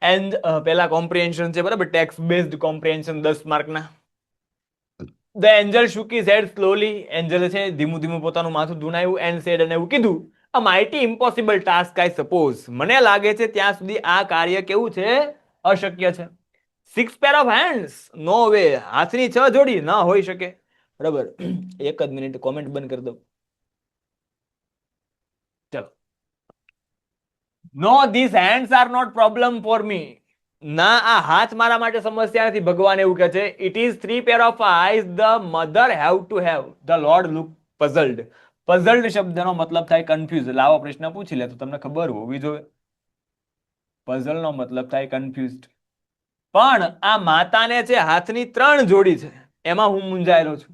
And પેલા comprehension છે બરાબર, ટેક્સ્ટ બેઝડ કોમ્પ્રિહેન્શન 10 માર્કના. The angel shook his head slowly. Angel છે ધીમું ધીમું પોતાનું માથું ધુણાવ્યું એન્ડ સેડ, અને એવું કીધું, a mighty impossible task I suppose. મને લાગે છે ત્યાં સુધી આ કાર્ય કેવું છે, અશક્ય છે. 6 pair of hands, no way. હાથની 6 જોડી ના હોઈ શકે. બરાબર, એક જ મિનિટ કોમેન્ટ બંધ કરી દો. ચલો. નો, these hands are not problem for me. ના, આ હાથ મારા માટે સમસ્યા નથી. ભગવાન એવું કહે છે, it is 3 pair of eyes the mother have to have. The Lord look puzzled. puzzled શબ્દનો મતલબ થાય કન્ફ્યુઝ. લાવો પ્રશ્ન પૂછી લે તો તમને ખબર હોવી જોઈએ. puzzle નો મતલબ થાય કન્ફ્યુઝડ. પણ આ માતાને છે હાથની 3 જોડી છે, એમાં હું મૂંઝાયેલો છું.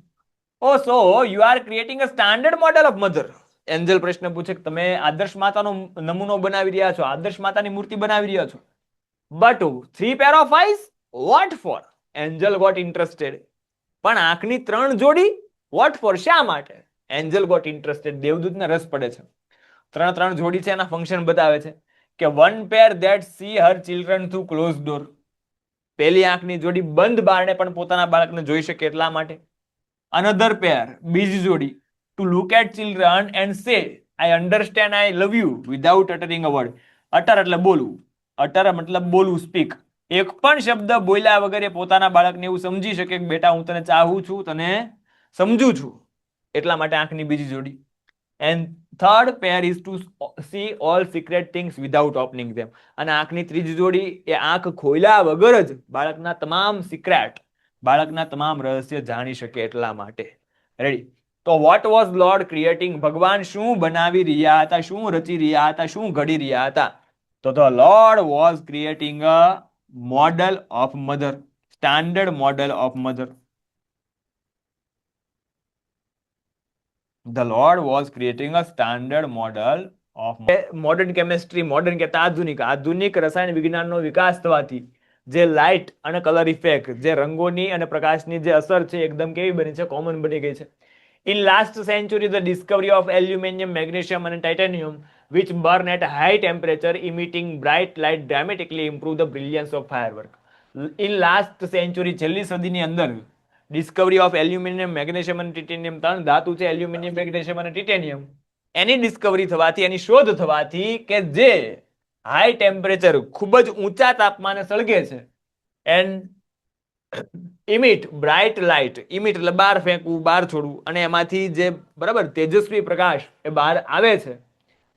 O so you are creating a standard model of mother. Angel પ્રશ્ન પૂછે કે તમે આદર્શ માતાનો નમૂનો બનાવી રહ્યા છો, આદર્શ માતાની મૂર્તિ બનાવી રહ્યા છો. But 3 pair of eyes? What for? Angel got interested. પણ આંખની 3 જોડી? What for? શા માટે? Angel got interested. દેવદૂતને રસ પડે છે. 3 જોડી છે, એના ફંક્શન બતાવે છે કે one pair that see her children through closed door. પહેલી આંખની જોડી બંધ બારણે પણ પોતાના બાળકને જોઈ શકે એટલા માટે. Another pair, બીજી જોડી, to look at children and say I understand, I love you without uttering a word. utter એટલે બોલવું, અટર મતલબ બોલવું, સ્પીક. એક પણ શબ્દ બોલ્યા વગર એ પોતાના બાળકને એવું સમજી શકે કે બેટા હું તને ચાહું છું, તને સમજું છું. એટલા માટે આંખની બીજી જોડી. And third pair is to see all secret things without opening them. અને આંખની ત્રીજી જોડી એ આંખ ખોલ્યા વગર જ બાળકના તમામ સિક્રેટ, બાળકના તમામ રહસ્ય જાણી શકે એટલા માટે. રેડી? તો વોટ વોઝ લોર્ડ ક્રિએટિંગ? ભગવાન શું બનાવી રહ્યા હતા, શું રચી રહ્યા હતા, શું ઘડી રહ્યા હતા? તો the Lord was creating a model of mother, standard model of mother. The Lord was creating a standard model of modern chemistry. modern કહેતા આધુનિક, આધુનિક રસાયણ વિજ્ઞાનનો વિકાસ થવાથી જે લાઇટ અને કલર ઇફેક્ટ, જે રંગોની અને પ્રકાશની જે અસર છે એકદમ કેવી બની છે, કોમન બની ગઈ છે. In last century, the discovery of aluminium, magnesium and titanium, which burn at high temperature, emitting bright light, dramatically improve the brilliance of firework. In last century, છેલ્લી સદીની અંદર ડિસ્કવરી ઓફ એલ્યુમિનિયમ, મેગ્નેશિયમ અને titanium, 3 ધાતુ છે, aluminium, magnesium અને titanium, એની Discovery થવાથી, એની શોધ થવાથી કે જે હાઈ ટેમ્પરેચર, ખૂબ જ ઊંચા તાપમાને સળગે છે, એન્ડ ઇમિટ બ્રાઇટ લાઇટ, ઇમિટ એટલે બહાર ફેંકવું, બહાર છોડવું, અને એમાંથી જે બરાબર તેજસ્વી પ્રકાશ એ બહાર આવે છે,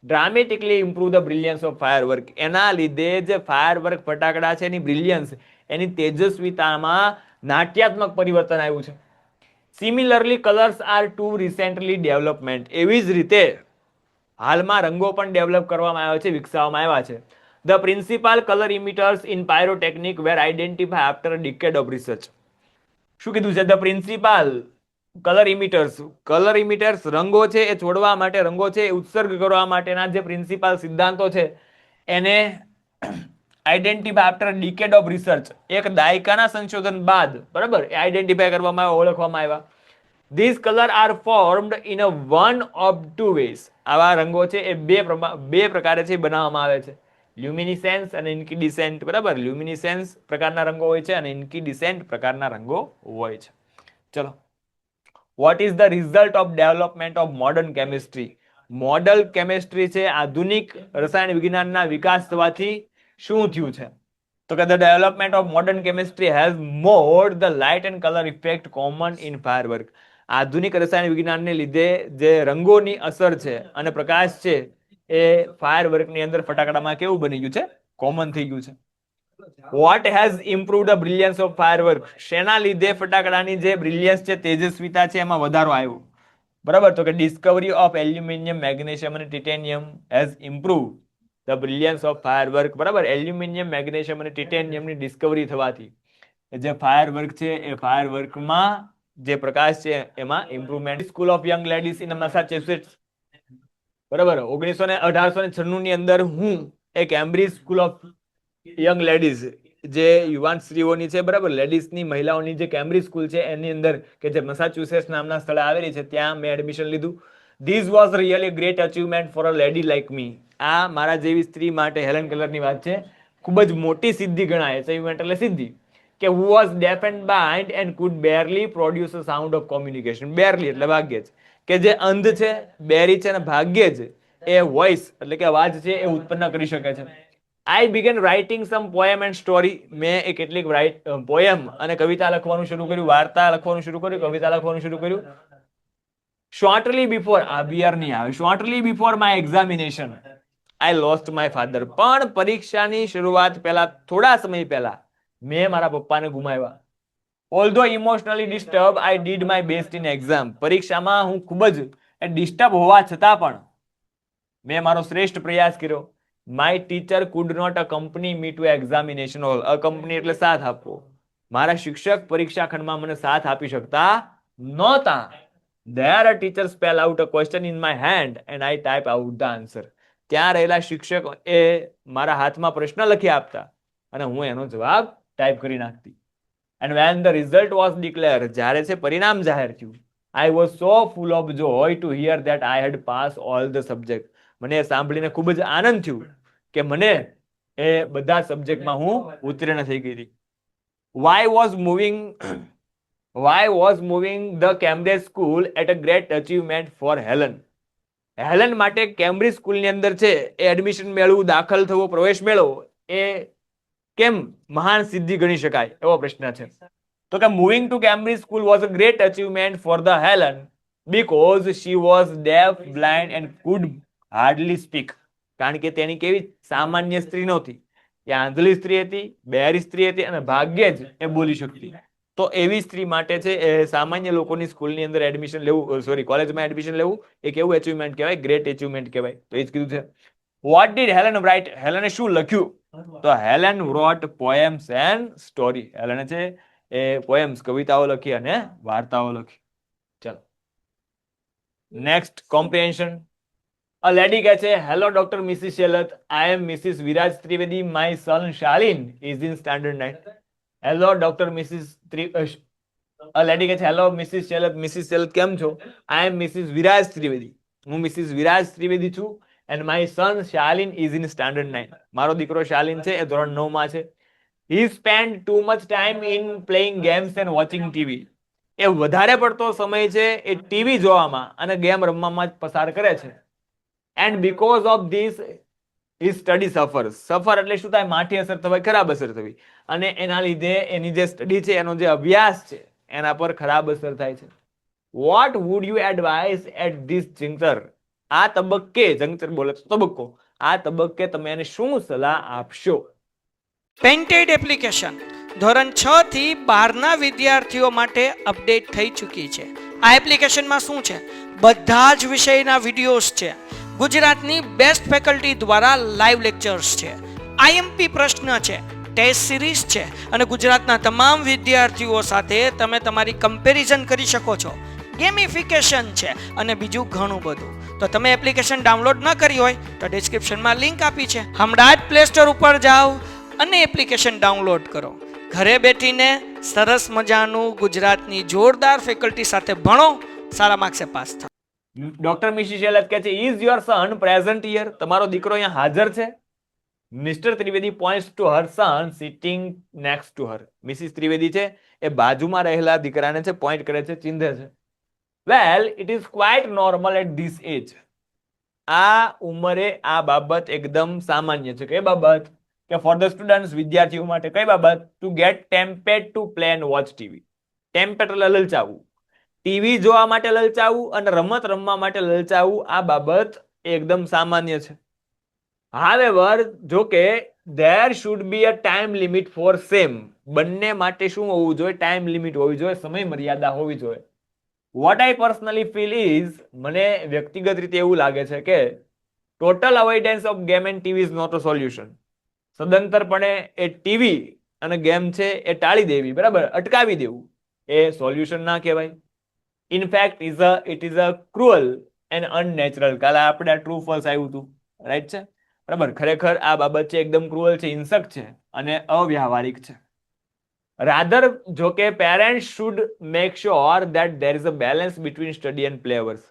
dramatically improve the brilliance of firework. એના લીધે જે ફાયરવર્ક ફટાકડા છે એની બ્રિલિયન્સ, એની તેજસ્વીતામાં નાટ્યાત્મક પરિવર્તન આવ્યું છે. Similarly colours are to recently development. એવી જ રીતે હાલમાં રંગો પણ ડેવલપ કરવામાં આવ્યા છે, વિકસાવવામાં આવ્યા છે. The principal color emitters in pyrotechnic were identified after a decade of research. શું કીધું છે? The principal color emitters, color emitters રંગો છે એ છોડવા માટે, રંગો છે એ ઉત્સર્ગ કરવા માટેના જે પ્રિન્સિપાલ સિદ્ધાંતો છે એને identify after a decade of research, એક દાયકાના સંશોધન બાદ બરાબર એ આઈડેન્ટિફાઈ કરવામાં આવ્યા, ઓળખવામાં આવ્યા. These color are formed in a one of two ways. આવા રંગો છે એ બે પ્રકારે છે બનાવવામાં આવે છે, લ્યુમિનિસેન્સ અને ઇન્કિડિસેન્ટ. બરાબર, લ્યુમિનિસેન્સ પ્રકારના રંગો હોય છે અને ઇન્કિડિસેન્ટ પ્રકારના રંગો હોય છે. ચલો, vote is the result of development of modern chemistry? Model chemistry છે આધુનિક રસાયણ વિજ્ઞાનના વિકાસ થવાથી શું થયું છે? તો કે the development of modern chemistry has mode the light and colour effect common in firework. આધુનિક રસાયણ વિજ્ઞાનને લીધે જે રંગોની અસર છે અને પ્રકાશ છે એ ફાયરવર્કની અંદર, ફટાકડામાં કેવું બની ગયું છે, કોમન થઈ ગયું છે. What has improve the brilliance of firework? શેના લીધે ફટાકડાની જે બ્રિલિયન્સ છે, તેજસ્વીતા છે, એમાં વધારો આવ્યો? બરાબર, તો કે ડિસ્કવરી ઓફ એલ્યુમિનિયમ, મેગ્નેશિયમ અને titanium has improve the brilliance of firework. બરાબર, એલ્યુમિનિયમ, મેગ્નેશિયમ અને ટિટેનિયમની ડિસ્કવરી થવાથી જે ફાયરવર્ક છે એ ફાયરવર્કમાં જે પ્રકાશ છે એમાં improvement. School of young ladies in Massachusetts. બરાબર, 1896 ની અંદર હું એ Cambridge school of young ladies, જે યુવાન સ્ત્રીઓની છે, બરાબર, લેડીઝની, મહિલાઓની જે કેમ્બ્રિજ સ્કૂલ છે એની અંદર કે જે મેસાચ્યુસેટ્સ નામના સ્થળે આવેલી છે, ત્યાં મેં એડમિશન લીધું. This was really great achievement for a lady like me. આ મારા જેવી સ્ત્રી માટે, હેલન કેલરની વાત છે, ખૂબ જ મોટી સિદ્ધિ ગણાય. અચીવમેન્ટ એટલે સિદ્ધિ. કે who was deaf and blind and could barely produce a sound of communication. barely એટલે ભાગ્યે જ. કે જે અંધ છે, બેરી છે અને ભાગ્યે જ એ વોઇસ એટલે કે અવાજ છે એ ઉત્પન્ન કરી શકે છે. I began writing some poem and story. મેં કેટલીક પોએમ અને કવિતા લખવાનું શરૂ કર્યું, વાર્તા લખવાનું શરૂ કર્યું, કવિતા લખવાનું શરૂ કર્યું. Shortly before shortly before my examination I lost my father. પણ પરીક્ષાની શરૂઆત પહેલા થોડા સમય પહેલા મેં મારા પપ્પાને ગુમાવ્યા. Although emotionally disturbed, I did my best in exam. પરીક્ષામાં હું ખૂબ જ ડિસ્ટર્બ હોવા છતાં પણ મેં મારો શ્રેષ્ઠ પ્રયાસ કર્યો. My teacher could not accompany me to examination hall. accompany એટલે સાથ આપવો. મારા શિક્ષક પરીક્ષા ખંડમાં મને સાથ આપી શકતા નહોતા. There a teacher spell out a question in my hand and I type out the answer. ત્યાં રહેલા શિક્ષક એ મારા હાથમાં પ્રશ્ન લખી આપતા અને હું એનો જવાબ ટાઈપ કરી નાખતી. And when the result was declared, જ્યારે છે પરિણામ જાહેર થયું, I was so full of joy to hear that I had passed all the subject. મને સાંભળીને ખૂબ જ આનંદ થયું કે મને એ બધા સબ્જેક્ટમાં હું ઉત્તીર્ણ થઈ ગઈ હતી. Why was moving the Cambridge school at a great achievement for Helen? Helen માટે કેમ્બ્રિજ સ્કૂલની અંદર છે એ એડમિશન મેળવવું, દાખલ થવો, પ્રવેશ મેળવવો એ કેમ મહાન સિદ્ધિ ગણી શકાય એવો પ્રશ્ન છે. તો કે moving to Cambridge school was a great achievement for the Helen because she was deaf, blind and could hardly speak. કારણ કે તેની કેવી સામાન્ય સ્ત્રી નહોતી, એ આંધળી સ્ત્રી હતી, બહેરી સ્ત્રી હતી અને ભાગ્યે જ એ બોલી શકતી. તો એવી સ્ત્રી માટે છે એ સામાન્ય લોકોની સ્કૂલની અંદર એડમિશન લેવું, કોલેજમાં એડમિશન લેવું એ કેવું એચિવમેન્ટ કહેવાય? ગ્રેટ એચિવમેન્ટ કહેવાય. તો એ જ કીધું છે. What did Helen write? હેલને શું લખ્યું? તો Helen wrote poems and story. હેલને છે એ પોએમ્સ કવિતાઓ લખી અને વાર્તાઓ લખી. ચલો નેક્સ્ટ, કોમ્પ્રિહેન્શન. A lady કહે છે, hello doctor Mrs Shelat, I am Mrs Viraj Trivedi, my son Shalin is in standard 9. Hello doctor Mrs A lady કહે છે, hello Mrs Shelat, Mrs Shelat કેમ છો? I am Mrs Viraj Trivedi, હું મિસિસ વિરાજ ત્રિવેદી છું. And my son Shalin is in standard 9. મારો દીકરો શાલિન છે એ ધોરણ 9 માં છે. He spent too much time in playing games and watching TV. એ વધારે પડતો સમય છે એ ટીવી જોવામાં અને ગેમ રમવામાં જ પસાર કરે છે. And because of this his study suffers. સફર એટલે શું થાય? માઠી અસર થવાય, ખરાબ અસર થવી. અને એના લીધે એની જે સ્ટડી છે, એનો જે અભ્યાસ છે એના પર ખરાબ અસર થાય છે. What would you advise at this juncture? આ તબક્કે, જંક્ચર બોલે તો તબક્કો, આ તબક્કે તમે એને શું સલાહ આપશો? પેઇન્ટેડ એપ્લિકેશન ધોરણ 6 થી 12 ના વિદ્યાર્થીઓ માટે અપડેટ થઈ ચૂકી છે. આ એપ્લિકેશનમાં શું છે? બધા જ વિષયના વિડીયોઝ છે, ગુજરાતની બેસ્ટ ફેકલ્ટી દ્વારા લાઈવ લેક્ચર્સ છે, આઈએમપી પ્રશ્ન છે, ટેસ્ટ સિરીઝ છે અને ગુજરાતના તમામ વિદ્યાર્થીઓ સાથે તમે તમારી કમ્પેરિઝન કરી શકો છો. ગેમિફિકેશન છે અને બીજું ઘણું બધું. તો તમે એપ્લિકેશન ડાઉનલોડ ન કરી હોય તો ડિસ્ક્રિપ્શનમાં લિંક આપી છે, હમણાં જ પ્લે સ્ટોર ઉપર જાઓ અને એપ્લિકેશન ડાઉનલોડ કરો. ઘરે બેઠીને સરસ મજાનું ગુજરાતની જોરદાર ફેકલ્ટી સાથે ભણો, સારા માર્ક્સે પાસ થાઓ. ડોક્ટર મિસિસ શેલત કહે છે, is your son present here? તમારો દીકરો અહીંયા હાજર છે? Mister Trivedi points to her son sitting next to her. Mrs Trivedi છે એ બાજુમાં રહેલા દીકરાને છે પોઈન્ટ કરે છે, ચિંધે છે. Well it is quite normal at this age. આ ઉંમરે આ બાબત એકદમ સામાન્ય છે. કઈ બાબત? કે ફોર ધ સ્ટુડન્ટ્સ, વિદ્યાર્થીઓ માટે. કઈ બાબત? To get tempted to play and watch TV. Tempted એટલે લલચાવું, ટીવી જોવા માટે લલચાવું અને રમત રમવા માટે લલચાવું, આ બાબત એકદમ સામાન્ય છે. હાવેવર, જો કે there should be a time limit for same. બંને માટે શું હોવું જોઈએ? ટાઈમ લિમિટ હોવી જોઈએ, સમય મર્યાદા હોવી જોઈએ. What I personally feel is, મને વ્યક્તિગત રીતે એવું લાગે છે કે total avoidance of game and TV is not a solution. સદંતરપણે એ ટીવી અને ગેમ છે એ ટાળી દેવી, બરાબર, અટકાવી દેવું, એ સોલ્યુશન ના કહેવાય. In fact, it is a cruel and unnatural. કાલે આપણે ટ્રુ ફોલ્સ આવ્યું હતું, રાઈટ છે, બરાબર. ખરેખર આ બાબત છે એકદમ ક્રુઅલ છે, હિંસક છે અને અવ્યાવહારિક છે. Rather, જો કે parents should make sure that there is a balance between study and play hours.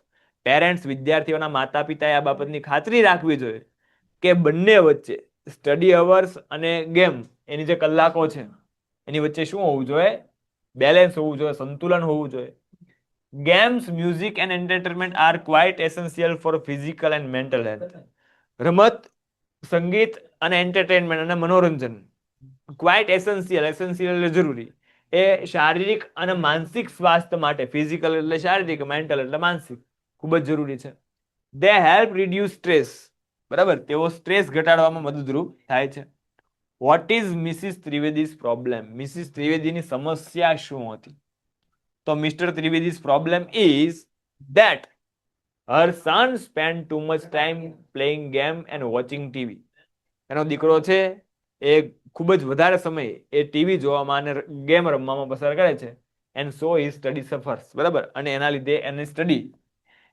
Parents, વિદ્યાર્થીઓના માતા પિતાએ આ બાબતની ખાતરી રાખવી જોઈએ કે બંને વચ્ચે સ્ટડી અવર્સ અને ગેમ એની જે કલાકો છે એની વચ્ચે શું હોવું જોઈએ? બેલેન્સ હોવું જોઈએ, સંતુલન હોવું જોઈએ. Games, music and entertainment are quite essential for physical and mental health. રમત, સંગીત અને એન્ટરટેનમેન્ટ અને મનોરંજન ક્વાઇટ એસેન્શિયલ, એસેન્શિયલ એટલે જરૂરી, એ શારીરિક અને માનસિક સ્વાસ્થ્ય માટે, ફિઝિકલ એટલે શારીરિક, મેન્ટલ એટલે માનસિક, ખૂબ જ જરૂરી છે. દે હેલ્પ રિડ્યુસ સ્ટ્રેસ, બરાબર, તેઓ સ્ટ્રેસ ઘટાડવામાં મદદરૂપ થાય છે. What is Mrs Trivedi's problem? Mrs ત્રિવેદીની સમસ્યા શું હતી? તો mister Trivedi's problem is that her son spend too much time playing game and watching TV. એનો દીકરો છે એ ખૂબ જ વધારે સમય એ ટીવી જોવામાં અને ગેમ રમવામાં પસાર કરે છે. And so he study suffers, બરાબર, અને એના લીધે એની સ્ટડી,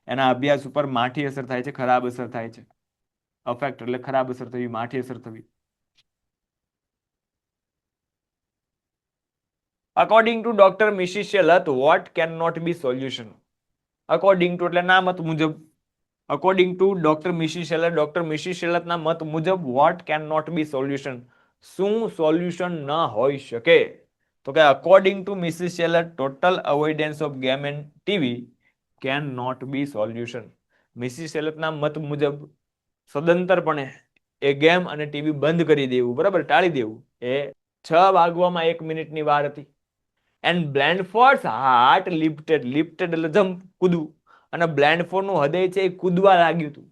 એના અભ્યાસ ઉપર માઠી અસર થાય છે, ખરાબ અસર થાય છે. અફેક્ટ એટલે ખરાબ અસર થવી, માઠી અસર થવી. According to doctor Mrs Shelat, what can not be solution? According to એટલે ના મત મુજબ. According to doctor Mrs Shelat, doctor Mrs શેલતના મત મુજબ what can not be solution, શું સોલ્યુશન ન હોઈ શકે? તો કે according to Mrs Shelat, total avoidance of game and TV can not be solution. Mrs શેલતના મત મુજબ સદંતરપણે એ ગેમ અને ટીવી બંધ કરી દેવું, બરાબર, ટાળી દેવું, એ 6 વાગવામાં 1 મિનિટની વાર હતી. એન્ડ બ્લેન્ડફોર્ડ્સ હાર્ટ લિફ્ટેડ, લિફ્ટેડ એટલે જમ્પ, કૂદવું, અને બ્લેન્ડફોર્ડનું હૃદય છે એ કૂદવા લાગ્યું હતું.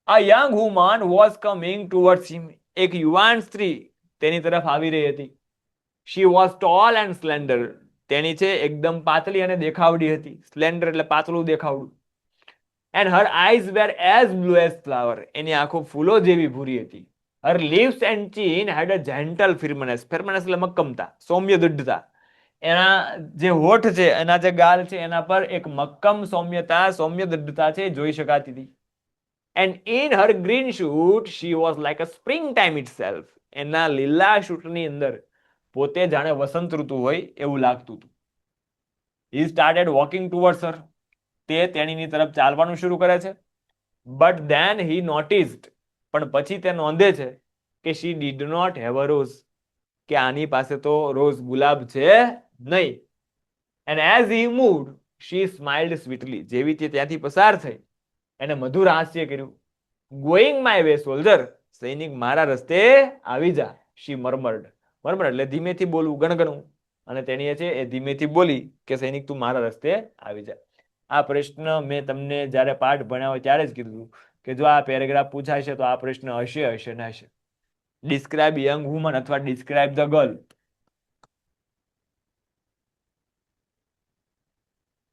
A young woman was coming towards him, એક યુવાન સ્ત્રી તેની તરફ આવી રહી હતી. She was tall and slender, તેની છે એકદમ પાતળી અને દેખાવડી હતી. સ્લેન્ડર એટલે પાતળું દેખાવડું. And her eyes were as blue as flower, એની આંખો ફૂલો જેવી ભૂરી હતી. Her lips and chin had a gentle firmness, firmness એટલે મક્કમતા, સૌમ્ય દૃઢતા. એના જે હોઠ છે, એના જે ગાલ છે, એના પર એક મક્કમ સૌમ્યતા, સૌમ્ય દૃઢતા છે, જોઈ શકાતી હતી. And in her green suit she was like a springtime itself, એના લીલા શૂટની અંદર પોતે જાણે વસંત ઋતુ હોય એવું લાગતું હતું. He started walking towards her, તે તેણીની તરફ ચાલવાનું શરૂ કરે છે. But then he noticed, પણ પછી તે નોંધે છે કે she did not have a rose, કે આની પાસે તો રોઝ, ગુલાબ છે નહીં. And as he moved she smiled sweetly, જેવી તે ત્યાંથી પસાર થઈ એને મધુર હાસ્ય કર્યું. Going my way soldier, સૈનિક મારા રસ્તે આવી જા. She murmured, murmured એટલે ધીમેથી બોલવું, ગણગણવું, અને તેણીએ છે એ ધીમેથી બોલી કે સૈનિક તું મારા રસ્તે આવી જા. આ પ્રશ્ન મેં તમને જ્યારે પાઠ ભણાવ્યો ત્યારે જ કીધું કે જો આ પેરેગ્રાફ પૂછાશે તો આ પ્રશ્ન હશે ને હશે. ડિસ્ક્રાઇબ યંગ વુમન અથવા ડિસ્ક્રાઇબ ધ ગર્લ.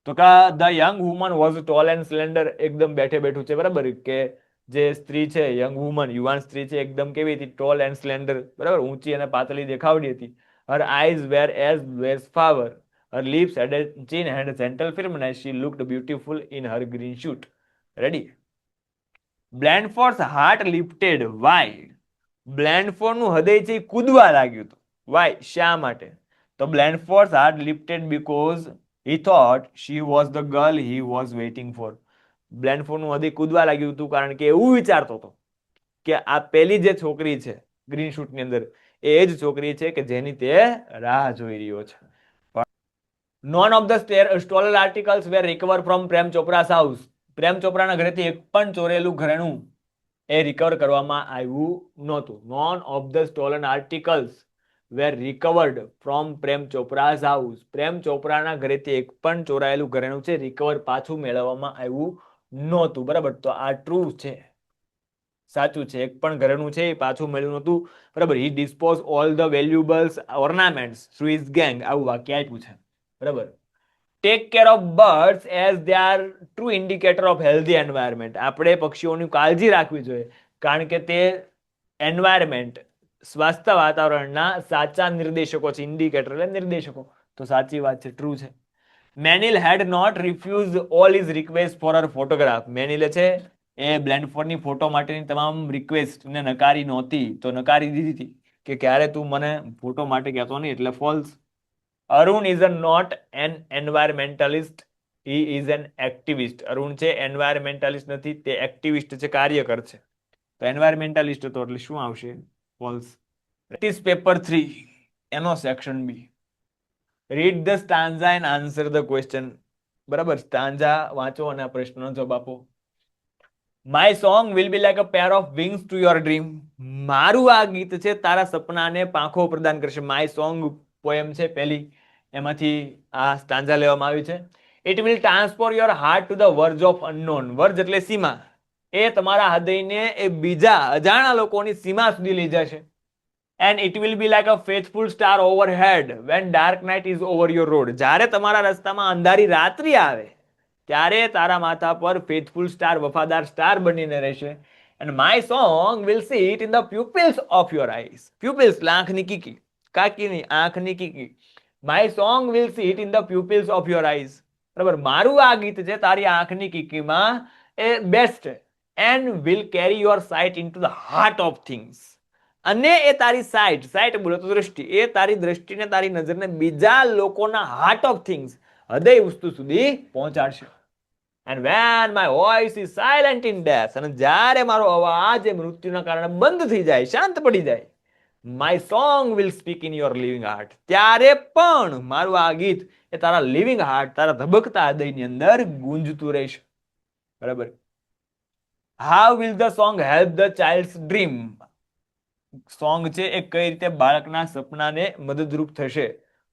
તો કા the young woman was tall and slender, એકદમ બેઠે બેઠું છે, બરાબર, કે જે સ્ત્રી છે, યંગ વુમન, યુવાન સ્ત્રી છે, એકદમ કેવી હતી? ટોલ એન્ડ સ્લેન્ડર, બરાબર, ઊંચી અને પાતળી દેખાવડી હતી. Her eyes were as were flower, her lips had a chin and a gentle firmness, she looked beautiful in her green suit. Ready? Blandford's heart lifted. Why? Blandford નું હૃદય છે કૂદવા લાગ્યું હતું. Why? શા માટે? તો Blandford's heart lifted because he thought she was the girl he was waiting for. Blandford નું હૃદય કૂદવા લાગ્યું હતું કારણ કે એવું વિચારતો હતો કે આ પેલી જે છોકરી છે ગ્રીન શૂટ ની અંદર, એ જ છોકરી છે કે જેની તે રાહ જોઈ રહ્યો છે. None of the stolen articles were recovered from Prem Chopra's house. પ્રેમ ચોપરાના ઘરેથી એક પણ ચોરેલું ઘરેણું એ રિકવર કરવામાં આવ્યું નહોતું. None of the stolen articles were recovered from Prem Chopra's house. પ્રેમ ચોપરાના ઘરેથી એક પણ ચોરાયેલું ઘરેણું છે રિકવર પાછું મેળવવામાં આવ્યું નહોતું, બરાબર. તો આ ટ્રુ છે, સાચું છે, એક પણ ઘરેણું છે એ પાછું મળ્યું નહોતું, બરાબર. He disposed all the valuables ornaments through his gang, આવું વાક્ય આપ્યું છે, બરાબર. Take care of birds as they are true indicator of healthy environment. આપણે પક્ષીઓની કાળજી રાખવી જોઈએ કારણ કે તે એન્વાયરમેન્ટ, સ્વાસ્થ વાતાવરણના સાચા નિર્દેશકો છે. ઇન્ડિકેટર એટલે નિર્દેશકો. તો સાચી વાત છે, ટ્રુ છે. Manil had not refused all his request for her photograph. મેનિલે છે એ બ્લેન્ડફોર્ડની ફોટો માટેની તમામ રિક્વેસ્ટને નકારી નહોતી, તો નકારી દીધી હતી કે ક્યારે તું મને ફોટો માટે કહેતો નહીં, એટલે false. Arun is not an environmentalist, he is an activist. Arun છે એન્વાયરમેન્ટાલિસ્ટ નથી, તે એક્ટિવિસ્ટ છે, કાર્યકર છે. તો એન્વાયરમેન્ટાલિસ્ટ હતો એટલે શું આવશે? ફોલ્સ. પ્રેક્ટિસ પેપર 3 એનો section B. Read the stanza and answer the question. બરાબર, સ્ટાન્ઝા વાંચો અને આ પ્રશ્નનો જવાબ આપો. My song will be like a pair of wings to your dream. મારું આ ગીત છે તારા સપનાને પાંખો પ્રદાન કરશે. માય સોંગ પોએમ છે પહેલી, એમાંથી આ સ્ટાન્ઝા લેવામાં આવી છે. It will transform your heart to the verge of unknown. Verge એટલે સીમા. એ તમારા હૃદયને એ બીજા અજાણા લોકોની સીમા સુધી લઈ જશે. And it will be like a faithful star overhead van dark night is over your road. જ્યારે તમારા રસ્તામાં અંધારી રાત્રિ આવે ત્યારે તારા માથા પર ફેથફુલ સ્ટાર, વફાદાર સ્ટાર બનીને રહેશે. And my song will sit in the pupils of your eyes. Pupils આંખની કીકી, કાકીની આંખની કીકી. My song will sit in the pupils of your eyes. બરાબર, મારું આ ગીત છે તારી આંખની કીકીમાં એ બેસ્ટ. And will carry your sight into the heart of things. અને એ તારી સાઇટ, સાઇટ બોલો તો દ્રષ્ટિ, એ તારી દ્રષ્ટિને, તારી નજરને બીજા લોકોના હાર્ટ ઓફ થિંગ્સ, હૃદય વસ્તુ સુધી પહોંચાડશે. And when my voice is silent in death, અને જ્યારે મારો અવાજ એ મૃત્યુના કારણે બંધ થઈ જાય, શાંત પડી જાય, my song will speak in your living heart. ત્યારે પણ મારું આ ગીત એ તારા લિવિંગ હાર્ટ, તારા ધબકતા હૃદયની અંદર ગુંજતું રહેશે. બરાબર. How will the song help the child's dream? Song છે એ કઈ રીતે બાળકના સપનાને મદદરૂપ થશે?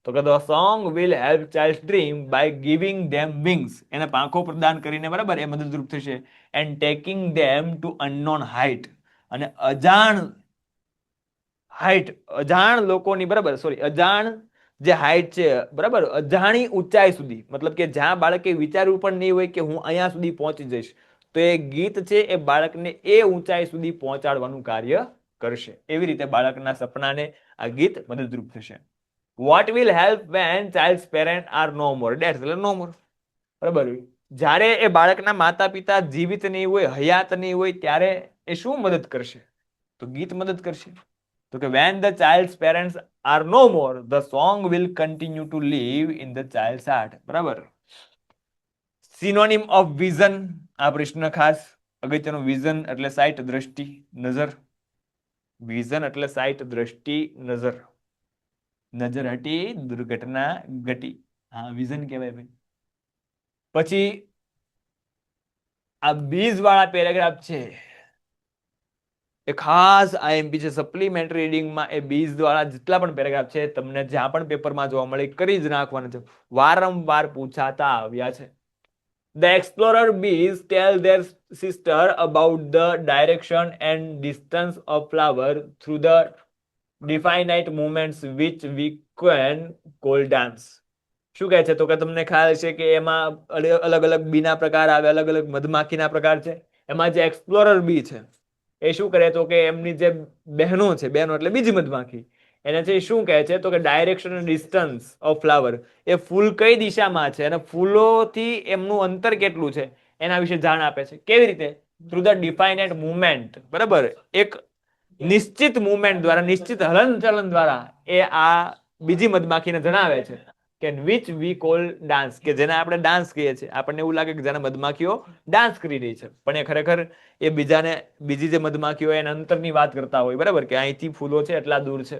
તો કે the song will help child's dream by giving them wings. એને પાંખો પ્રદાન કરીને, બરાબર, એ મદદરૂપ થશે. and taking them to unknown height. અને અજાણ લોકોની, બરાબર, અજાણ જે હાઈટ છે, બરાબર, અજાણી ઊંચાઈ સુધી, મતલબ કે જ્યાં બાળકે વિચારવું પણ નહીં હોય કે હું અહીંયા સુધી પહોંચી જઈશ, તો એ ગીત છે એ બાળકને એ ઊંચાઈ સુધી પહોંચાડવાનું કાર્ય કરશે. એવી રીતે બાળકના સપનાને આ ગીત મદદરૂપ થશે. What will help when child's parent are no more. Death એટલે નો મોર. બરાબર, જ્યારે એ બાળકના માતા પિતા જીવિત નહીં હોય, હયાત નહીં હોય, ત્યારે એ શું મદદ કરશે? તો ગીત મદદ કરશે. તો કે when the child's parents are no more, the song will continue to live in the child's heart. બરાબર. સિનોનિમ ઓફ વિઝન, આ પ્રશ્ન ખાસ અગત્યનો. વિઝન એટલે સાઇટ, દ્રષ્ટિ, નજર. વિઝન એટલે સાઇટ, દ્રષ્ટિ, નજર. નજર હટી, દુર્ઘટના ઘટી. હા, વિઝન કહેવાય ભાઈ. પછી આ બીજ વાળા પેરેગ્રાફ છે એ ખાસ આઈએમપી છે. સપ્લિમેન્ટરી રીડિંગમાં એ બીજ વાળા જેટલા પણ પેરેગ્રાફ છે તમને જ્યાં પણ પેપરમાં જોવા મળે કરી જ નાખવાના છે. વારંવાર પૂછાતા આવ્યા છે. The explorer bees tell their sister about the direction and distance of flower through the definite movements which we can call dance. શું કહે છે? તો કે તમને ખ્યાલ છે કે એમાં અલગ અલગ બીના પ્રકાર આવે, અલગ અલગ મધમાખીના પ્રકાર છે. એમાં જે એક્સપ્લોરર બી છે એ શું કરે? તો કે એમની જે બહેનો છે, બહેનો એટલે બીજી મધમાખી, એને છે શું કહે છે? તો કે ડાયરેક્શન અને ડિસ્ટન્સ ઓફ ફ્લાવર, એ ફૂલ કઈ દિશામાં છે અને ફૂલોથી એમનું અંતર કેટલું છે એના વિશે જાણ આપે છે. કેવી રીતે? Through the defined movement. બરાબર, એક નિશ્ચિત મુવમેન્ટ દ્વારા, નિશ્ચિત હલનચલન દ્વારા એ આ બીજી મધમાખીને જણાવે છે કે વિચ વી કોલ ડાન્સ, કે જેને આપણે ડાન્સ કહીએ છીએ. આપણને એવું લાગે કે જેને મધમાખીઓ ડાન્સ કરી રહી છે, પણ એ ખરેખર એ બીજી જે મધમાખીઓ એના અંતરની વાત કરતા હોય. બરાબર, કે અહીંથી ફૂલો છે એટલા દૂર છે.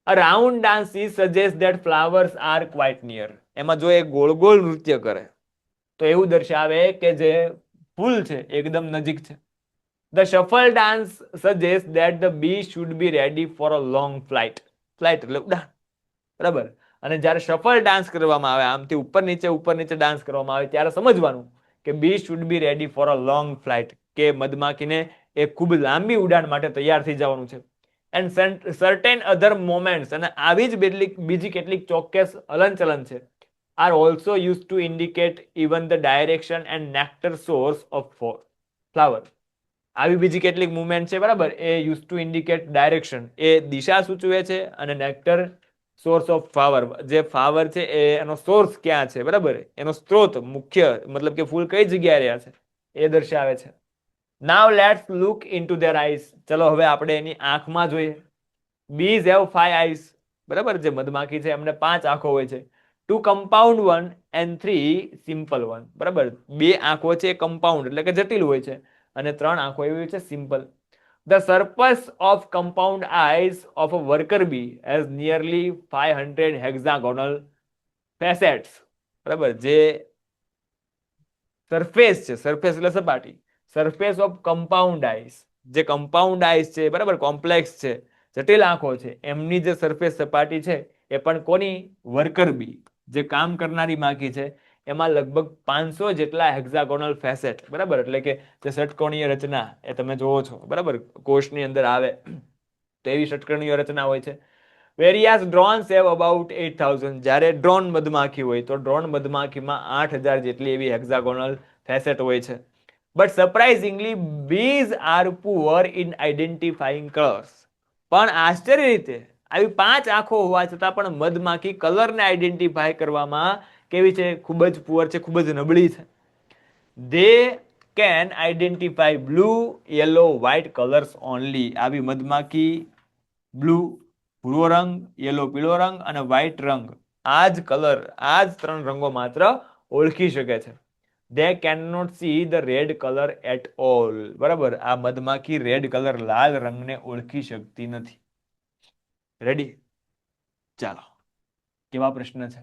A round dance suggests that flowers are quite near. એમાં જો એ ગોળ ગોળ નૃત્ય કરે તો એવું દર્શાવે કે જે ફૂલ છે એકદમ નજીક છે. The shuffle dance suggests that the bee should be ready for a long flight. Flight એટલે ઉડાન. બરાબર. અને જ્યારે શફલ ડાન્સ કરવામાં આવે, આમથી ઉપર નીચે ડાન્સ કરવામાં આવે, ત્યારે સમજવાનું કે bee should be ready for a long flight, કે મધમાખીને એ ખૂબ લાંબી ઉડાન માટે તૈયાર થઈ જવાનું છે. એન્ડ સર્ટેન અધર મોમેન્ટ્સ, અને આવી જ બીજી કેટલીક ચોક્કસ હલનચલન છે, are also use to indicate even the direction and nectar source of flower. આવી બીજી કેટલીક મુવમેન્ટ છે, બરાબર, એ યુઝ ટુ ઇન્ડિકેટ ડાયરેક્શન, એ દિશા સૂચવે છે, અને નેક્ટર સોર્સ ઓફ ફ્લાવર, જે ફ્લાવર છે એનો સોર્સ ક્યાં છે, બરાબર, એનો સ્ત્રોત, મુખ્ય મતલબ કે ફૂલ કઈ જગ્યાએ રહ્યા છે એ દર્શાવે છે. નાવ let's look into there eyes. ચલો હવે આપણે એની આંખમાં જોઈએ. Bees have 5 eyes. બરાબર, જે મધમાખી છે એમને 5 આંખો હોય છે. 2 કમ્પાઉન્ડ 1 and 3 સિમ્પલ 1. બરાબર, 2 આંખો છે કમ્પાઉન્ડ એટલે કે જટિલ હોય છે, અને 3 આંખો એવી છે simple. The surface of compound eyes of a worker bee has nearly 500 hexagonal facets. બરાબર, જે સરફેસ છે, સરફેસ એટલે સપાટી, સરફેસ ઓફ કમ્પાઉન્ડ આઈસ, જે કમ્પાઉન્ડ આઈસ છે, બરાબર, કોમ્પ્લેક્સ છે, જટિલ આંખો છે, એમની જે સરફેસ સપાટી છે એ પણ કોની? વર્કર બી, જે કામ કરનારી માખી છે, એમાં લગભગ 500 જેટલા હેક્સાગોનલ ફેસેટ, બરાબર, એટલે કે જે ષટકોણીય રચના એ તમે જોવો છો, બરાબર, કોષની અંદર આવે તો એવી ષટકોણીય રચના હોય છે. Various drones have about 8000. જ્યારે ડ્રોન મધમાખી હોય તો ડ્રોન મધમાખીમાં 8000 જેટલી એવી હેક્સાગોનલ ફેસેટ હોય છે. But surprisingly bees are poor in identifying colours. પણ આશ્ચર્ય રીતે આવી 5 આંખો હોવા છતાં પણ મધમાખી કલરને આઈડેન્ટિફાય કરવામાં કેવી છે? ખૂબ જ પુઅર છે, ખૂબ જ નબળી છે. They can identify blue, yellow, white colors only. આવી મધમાખી બ્લુ ભૂરો રંગ, યલો પીળો રંગ અને વ્હાઇટ રંગ, આ જ કલર, આ જ 3 રંગો માત્ર ઓળખી શકે છે. They cannot see the red color at all. બરાબર, આ મધમાખી રેડ કલર, લાલ રંગને ઓળખી શકતી નથી. રેડી? ચાલો, કેવા પ્રશ્ન છે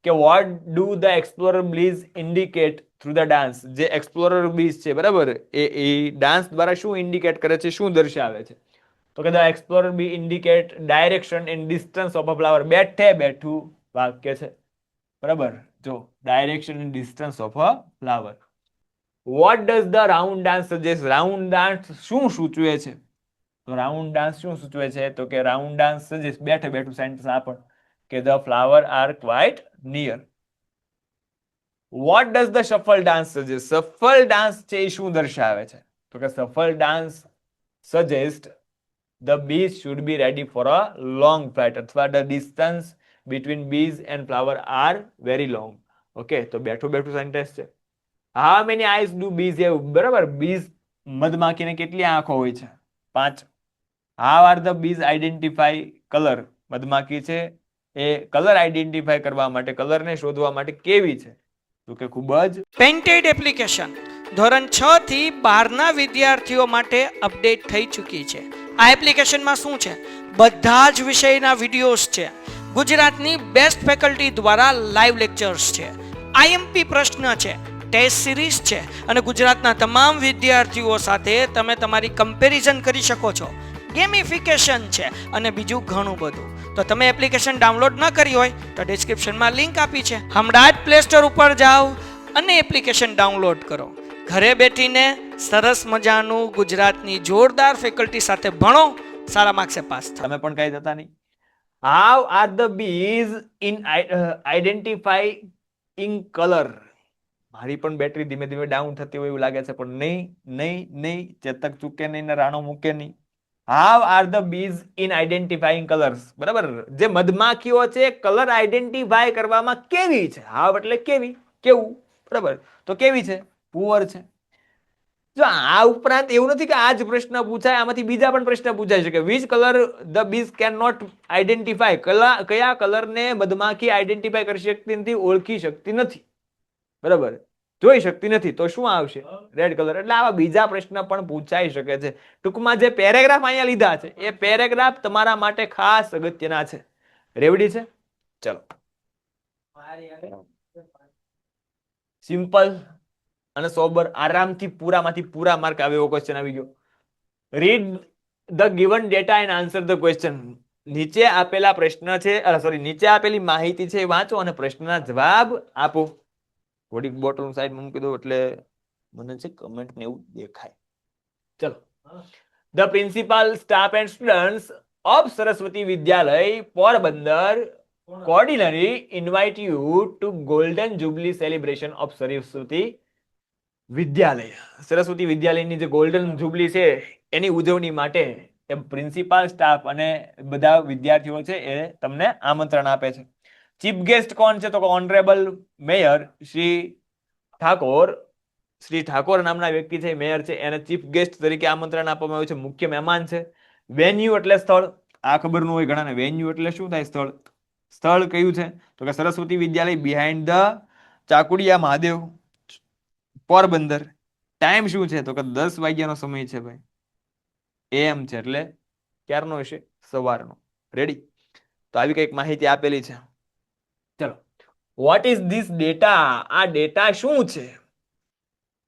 કે what do the explorer bees indicate through the dance? જે explorer bees છે, બરાબર, એ ડાન્સ દ્વારા શું ઇન્ડિકેટ કરે છે, શું દર્શાવે છે? તો કે the explorer bee indicate direction and distance of a flower. બેઠે બેઠું વાક્ય છે, બરાબર, જો direction and distance of a flower. What does the round dance suggest? Round dance શું સૂચવે છે? તો રાઉન્ડ ડાન્સ શું સૂચવે છે? તો કે રાઉન્ડ ડાન્સ સજેસ્ટ, બેઠે બેઠું સેન્ટેન્સ આપણ કે the flower are quite near. What does the shuffle dance suggest? shuffle dance છે એ શું દર્શાવે છે? તો કે shuffle dance suggest the bees should be ready for a long flight, અથવા the distance between bees and flower are very long. Okay, તો બેઠું બેઠું સેન્ટેન્સ છે. How many eyes do bees have? બરાબર, bees મધમાખીને કેટલી આંખો હોય છે? 5. How are the bees identify color? મધમાખી છે એ કલર આઈડેન્ટિફાય કરવા માટે, કલરને શોધવા માટે કેવી છે? તો કે ખૂબ જ પેન્ટેડ એપ્લિકેશન ધોરણ 6 થી 12 ના વિદ્યાર્થીઓ માટે અપડેટ થઈ ચૂકી છે. આ એપ્લિકેશનમાં શું છે? બધા જ વિષયના વિડીયોઝ છે, ગુજરાતની બેસ્ટ ફેકલ્ટી દ્વારા લાઈવ લેક્ચર્સ છે, આઈએમપી પ્રશ્ન છે, ટેસ્ટ સિરીઝ છે અને ગુજરાતના તમામ વિદ્યાર્થીઓ સાથે તમે તમારી કમ્પેરિઝન કરી શકો છો. ગેમિફિકેશન છે અને બીજું ઘણું બધું. તો તમે એપ્લિકેશન ડાઉનલોડ ન કરી હોય તો ડિસ્ક્રિપ્શનમાં લિંક આપી છે, હમણાં જ પ્લે સ્ટોર ઉપર જાઓ અને એપ્લિકેશન ડાઉનલોડ કરો. ઘરે બેઠીને સરસ મજાનું ગુજરાતની જોરદાર ફેકલ્ટી સાથે ભણો, સારા માર્ક્સે પાસ થાઓ. તમે પણ કઈ જતા નહીં. How are the bees in identifying color? મારી પણ બેટરી ધીમે ધીમે ડાઉન થતી હોય એવું લાગે છે, પણ નહીં, ચેતક ચૂકે નહીં ને રાણો મૂકે નહીં. How are the bees in identifying colors? બરાબર, જે મધમાખીઓ છે કલર આઈડેન્ટિફાય કરવામાં કેવી છે? હાવ એટલે કેવી, કેવું, બરાબર, તો કેવી છે? પુઅર છે. જો આ ઉપરાંત એવું નથી કે આ જ પ્રશ્ન પૂછાય, આમાંથી બીજા પણ પ્રશ્ન પૂછાઈ શકે. which color the bees cannot identify? કયા કલરને મધમાખી આઈડેન્ટિફાય કરી શકતી નથી, ઓળખી શકતી નથી, બરાબર, જોઈ શકતી નથી, તો શું આવશે? Red colour. એટલે આવા બીજા પ્રશ્ન પણ પૂછાઈ શકે છે. ટૂંકમાં જે પેરેગ્રાફ અહીંયા લીધા છે એ પેરેગ્રાફ તમારા માટે ખાસ અગત્યના છે. રેવડી છે? ચલો, સિમ્પલ અને સોબર, આરામથી પૂરામાંથી પૂરા માર્ક આવે એવો ક્વેશ્ચન આવી ગયો. Read the given data and answer the question. નીચે આપેલા પ્રશ્ન છે, નીચે આપેલી માહિતી છે એ વાંચો અને પ્રશ્નના જવાબ આપો. થોડીક બોટલ સાઈડમાં મૂકી દો એટલે મને છે કમેન્ટ ને એવું દેખાય. ચલો, the principal, staff and students of Saraswati Vidyalaya Porbandar cordially invite you to golden jubilee celebration of Saraswati Vidyalaya. Saraswati વિદ્યાલયની જે ગોલ્ડન જુબલી છે એની ઉજવણી માટે પ્રિન્સિપાલ, સ્ટાફ અને બધા વિદ્યાર્થીઓ છે એ તમને આમંત્રણ આપે છે. ચીફ ગેસ્ટ કોણ છે? તો ઓનરેબલ મેયર શ્રી ઠાકોર નામના વ્યક્તિ છે, મેયર છે, એને ચીફ ગેસ્ટ તરીકે આમંત્રણ આપવામાં આવ્યું છે, મુખ્ય મહેમાન છે. વેન્યુ એટલે સ્થળ, આ ખબરનું હોય ઘણાને. વેન્યુ એટલે શું થાય? સ્થળ. સ્થળ કયું છે? તો કે Saraswati Vidyalaya behind the Chakudiya Mahadev, Porbandar. Time શું છે? તો કે 10 વાગ્યાનો સમય છે ભાઈ. AM છે એટલે ક્યારનો હશે? સવારનો. રેડી? તો આવી કઈક માહિતી આપેલી છે. ચલો, વોટ ઇઝ ધીસ ડેટા? આ ડેટા શું છે?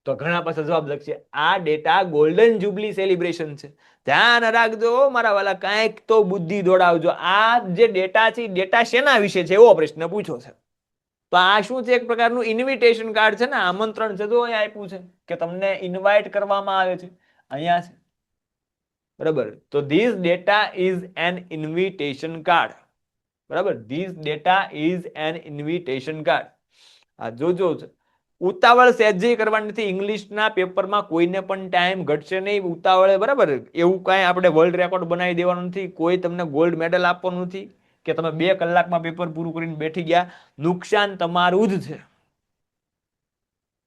તો ઘણા પાસે જવાબ લખશે આ ડેટા ગોલ્ડન જુબલી સેલિબ્રેશન છે. ધ્યાન રાખજો મારા વાલા, કાંઈક તો બુદ્ધિ દોડાવજો. આ જે ડેટા છે ડેટા શેના વિશે છે એવો પ્રશ્ન પૂછો છે. તો આ શું છે? એક પ્રકારનું ઇન્વિટેશન કાર્ડ છે ને, આમંત્રણ છે. તો અહીંયા આપ્યું છે કે તમને ઇન્વાઇટ કરવામાં આવે છે. અહીંયા છે, બરાબર. તો this data is an invitation card. બરાબર, this data is an invitation card. આ જોજો છે. ઉતાવળ સહેજે કરવાની નથી. ઇંગ્લિશના પેપરમાં કોઈને પણ ટાઈમ ઘટશે નહીં ઉતાવળે, બરાબર. એવું કાંઈ આપણે વર્લ્ડ રેકોર્ડ બનાવી દેવાનું નથી. કોઈ તમને ગોલ્ડ મેડલ આપવાનું નથી કે તમે 2 કલાકમાં પેપર પૂરું કરીને બેઠી ગયા. નુકસાન તમારું જ છે.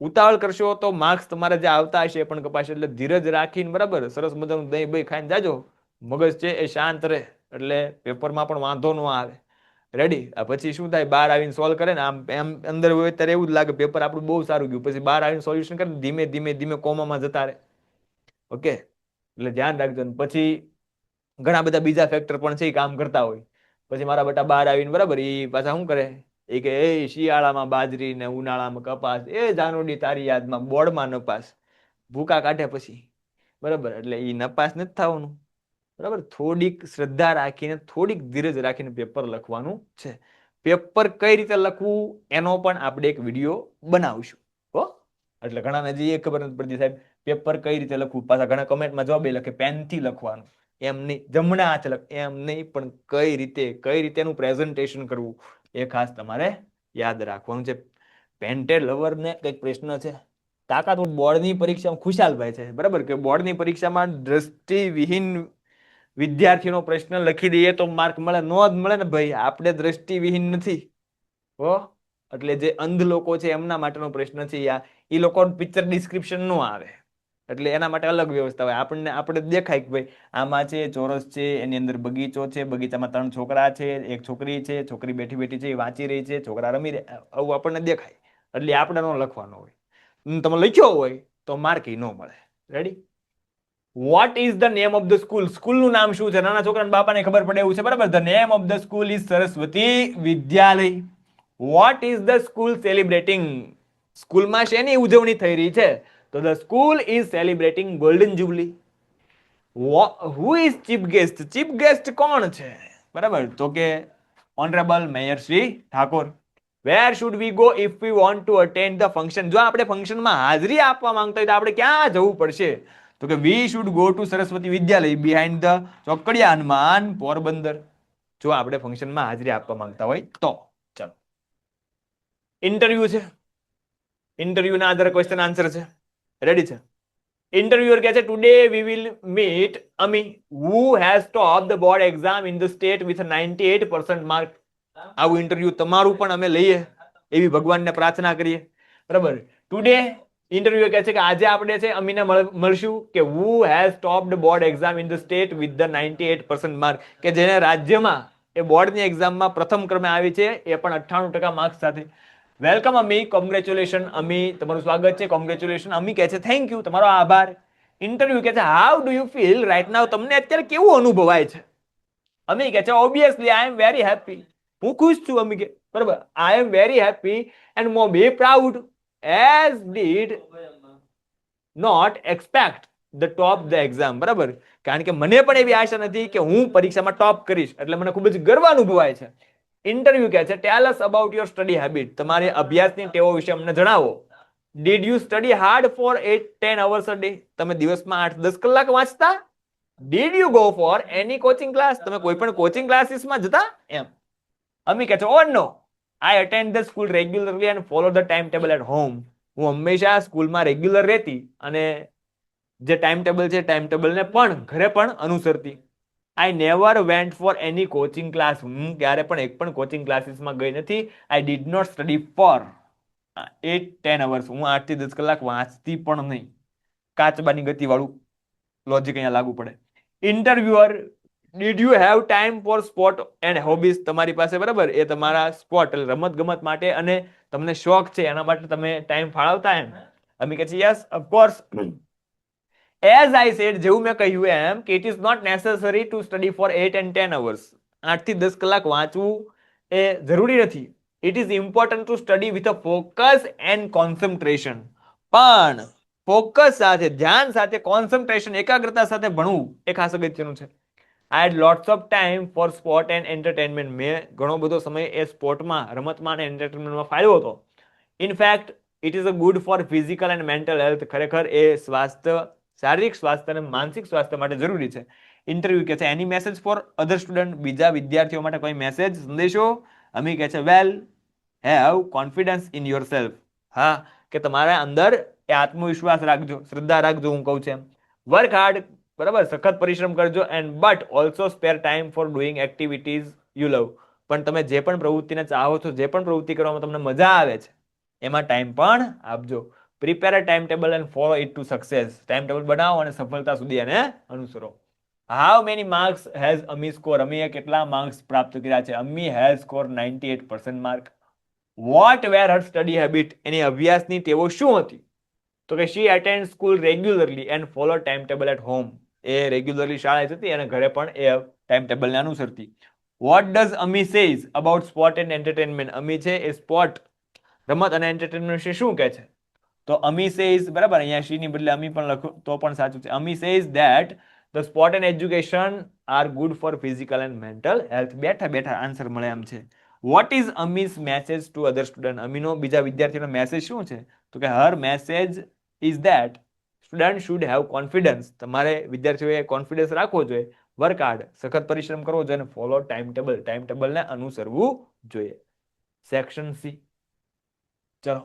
ઉતાવળ કરશો તો માર્ક્સ તમારે જે આવતા હશે એ પણ કપાશે. એટલે ધીરજ રાખીને, બરાબર, સરસ મજાનું દહીં બહીં ખાઈને જાજો. મગજ છે એ શાંત રહે એટલે પેપરમાં પણ વાંધો ન આવે. રેડી? પછી શું થાય? બહાર આવીને સોલ્વ કરે ને, આમ એમ અંદર હોય ત્યારે એવું જ લાગે પેપર આપણું બહુ સારું ગયું. પછી બહાર આવીને સોલ્યુશન કરે ધીમે ધીમે ધીમે કોમામાં જતા રહે. ઓકે, એટલે ધ્યાન રાખજો. પછી ઘણા બધા બીજા ફેક્ટર પણ છે એ કામ કરતા હોય. પછી મારા બેટા બહાર આવીને, બરાબર, એ પાછા શું કરે? એ કે એ શિયાળામાં બાજરી ને ઉનાળામાં કપાસ, એ જાનોડી તારી યાદમાં બોર્ડમાં નપાસ, ભૂકા કાઢે પછી, બરાબર. એટલે એ નપાસ નથી થવાનું, બરાબર. થોડીક શ્રદ્ધા રાખીને, થોડીક ધીરજ રાખીને પેપર લખવાનું છે. પેપર કઈ રીતે લખવું એનો પણ આપણે એક વિડીયો બનાવશું. હો, એટલે ઘણાને હજી એ ખબર નથી પડતી, સાહેબ પેપર કઈ રીતે લખવું. પાછા ઘણા કમેન્ટમાં જવાબ લખે પેનથી લખવાનું. એમ નહીં, જમણા હાથે લખ, એમ નહીં, પણ કઈ રીતે એનું પ્રેઝન્ટેશન કરવું એ ખાસ તમારે યાદ રાખવાનું છે. પેન્ટેડ લવરને કંઈક પ્રશ્ન છે. કાકા તો બોર્ડની પરીક્ષામાં ખુશાલભાઈ છે, બરાબર, કે બોર્ડની પરીક્ષામાં દ્રષ્ટિવિહીન વિદ્યાર્થીનો પ્રશ્ન લખી દઈએ તો માર્ક મળે? નો જ મળે ને ભાઈ. આપણે દ્રષ્ટિવિહીન નથી હો, એટલે જે અંધ લોકો છે એમના માટેનો પ્રશ્ન છે. એ લોકો પિક્ચર ડિસ્ક્રિપ્શન નો આવે એટલે એના માટે અલગ વ્યવસ્થા હોય. આપણે દેખાય કે ભાઈ આમાં છે ચોરસ છે, એની અંદર બગીચો છે, બગીચામાં 3 છોકરા છે, એક છોકરી છે, છોકરી બેઠી બેઠી છે, એ વાંચી રહી છે, છોકરા રમી રહ્યા, આવું આપણને દેખાય. એટલે આપણે નો લખવાનો હોય. તમે લખ્યો હોય તો માર્ક ન મળે. Ready? What is the name of the school? સ્કૂલનું નામ શું છે? નાના છોકરાના બાપાને ખબર પડે એવું છે, બરાબર. The name of the school is Saraswati Vidyalaya. What is the school celebrating? સ્કૂલમાં શેની ઉજવણી થઈ રહી છે? તો the school is celebrating golden jubilee. Who is chief guest? Chief guest કોણ છે? બરાબર, તો કે honourable mayor Shri Thakor. Where should we go if we want to attend the function? જો આપણે ફંક્શનમાં હાજરી આપવા માંગતા હોય તો આપણે ક્યાં જવું પડશે? તો કે we should go to Saraswati Vidyalaya behind the Chokadiya Hanuman Porbandar. જો આપણે ફંક્શનમાં હાજરી આપવા માંગતા હોય તો. ચલો, ઇન્ટરવ્યુ છે. ઇન્ટરવ્યુના આધારે ક્વેશ્ચન આન્સર છે. રેડી છે? ઇન્ટરવ્યુઅર કહે છે today we will meet Ami who has top the board exam in the state with 98% mark. આવું ઇન્ટરવ્યુ તમારું પણ અમે લઈએ એવી ભગવાનને પ્રાર્થના કરીએ, બરાબર. ટુડે ઇન્ટરવ્યુ કહે છે કે આજે આપણે છે અમીને મળશું કે who has topped board exam in the state with the 98% mark, કે જેને રાજ્યમાં એ બોર્ડની એક્ઝામમાં પ્રથમ ક્રમે આવી છે એ પણ 98% માર્ક્સ સાથે. વેલકમ અમી, કોંગ્રેચ્યુલેશન અમી, તમારું સ્વાગત છે, કોંગ્રેચ્યુલેશન. અમી કહે છે થેન્ક યુ, તમારો આભાર. ઇન્ટરવ્યુ કહે છે how do you feel right now? તમને અત્યારે કેવું અનુભવાય છે? અમી કહે છે obviously I am very happy. હું ખુશ છું અમી કે, બરાબર. I am very happy and more be proud as did not expect the top the exam. બરાબર, કારણ કે મને પણ એવી આશા નથી કે હું પરીક્ષામાં ટોપ કરીશ, એટલે મને ખૂબ જ ગર્વ અનુભવાય છે. ઇન્ટરવ્યુ કહે છે tell us about your study habit. તમારી અભ્યાસની ટેવો વિશે અમને જણાવો. Did you study hard for 8-10 hours a day? તમે દિવસમાં 8-10 કલાક વાંચતા? Did you go for any coaching class? તમે કોઈ પણ કોચિંગ ક્લાસીસમાં જતા? એમ. અમી કહે છે oh no, I attend the school regularly and follow the time table at home. હું હંમેશા સ્કૂલમાં રેગ્યુલર રહેતી અને જે ટાઈમ ટેબલ છે ટાઈમ ટેબલને પણ ઘરે પણ અનુસરતી. I never went for any coaching class. હું ક્યારે પણ એક પણ કોચિંગ ક્લાસીસમાં ગઈ નથી. I did not study for 8-10 hours. હું 8 થી 10 કલાક વાંચતી પણ નહીં. કાચબાની ગતિ વાળું લોજિક અહીંયા લાગુ પડે. Interviewer did you have time for sport and hobbies? તમારી પાસે, બરાબર, એ તમારા સ્પોર્ટ એટલે રમત ગમત માટે અને તમને શોખ છે એના માટે તમે ટાઈમ ફાળવતા? એમ. અમી કહે છે yes of course as I said, જેવું મેં કહ્યું એમ કે it is not necessary to study for 8 and 10 hours. 8 થી 10 કલાક વાંચવું એ જરૂરી નથી. It is important to study with a focus and concentration. પણ ફોકસ સાથે, ધ્યાન સાથે, કોન્સન્ટ્રેશન, એકાગ્રતા સાથે ભણવું એ ખાસ અગત્યનું છે. I had lots of time for sport and entertainment. મેં ઘણો બધો સમય એ સ્પોર્ટમાં, રમતમાં અને એન્ટરટેનમેન્ટમાં ફાળવ્યો હતો. In fact, it is a good for physical and mental health. ખરેખર એ સ્વાસ્થ્ય, શારીરિક સ્વાસ્થ્ય અને માનસિક સ્વાસ્થ્ય માટે જરૂરી છે. ઇન્ટરવ્યુ કે છે any message for other student, બીજા વિદ્યાર્થીઓ માટે કોઈ મેસેજ, સંદેશો? અમી કહે છે well, have confidence in your yourself, કે તમારા અંદર એ આત્મવિશ્વાસ રાખજો, શ્રદ્ધા રાખજો, હું કહું છું એમ. વર્ક હાર્ડ, બરાબર, સખત પરિશ્રમ કરજો. And but also spare time for doing activities you love. પણ તમે જે પણ પ્રવૃત્તિને ચાહો છો, જે પણ પ્રવૃત્તિ કરવામાં તમને મજા આવે છે, એમાં ટાઈમ પણ આપજો. Prepare a time table and follow it to success. Time table બનાવો અને સફળતા સુધી એને અનુસરો. How many marks has Ami score? અમીએ કેટલા માર્ક્સ પ્રાપ્ત કર્યા છે? Ami has score 98% mark. What were her study habit? એની અભ્યાસની ટેવો શું હતી? તો કે she attend school regularly and follow time table at home. એ રેગ્યુલરલી શાળાએ જતી અને ઘરે પણ એ time ટેબલને અનુસરતી. What does Ami says about sport and entertainment? Ami છે એ સ્પોર્ટ, રમત અને એન્ટરટેનમેન્ટ વિશે શું કહે છે? તો અમી સેઝ, બરાબર, અહીંયા શી ની બદલે અમી પણ લખો તો પણ સાચું છે. Ami says that the sport and education are good for physical and mental health. બેઠા બેઠા આન્સર મળે એમ છે. What is Ami's message to other student? અમીનો બીજા વિદ્યાર્થીનો મેસેજ શું છે? તો કે her message is that student should have confidence. તમારે વિદ્યાર્થીઓએ કોન્ફિડન્સ રાખવો જોઈએ. વર્ક હાર્ડ, સખત પરિશ્રમ કરવો જોઈએ. અને ફોલો ટાઈમ ટેબલ, ટાઈમ ટેબલને અનુસરવું જોઈએ. સેક્શન સી, ચલો.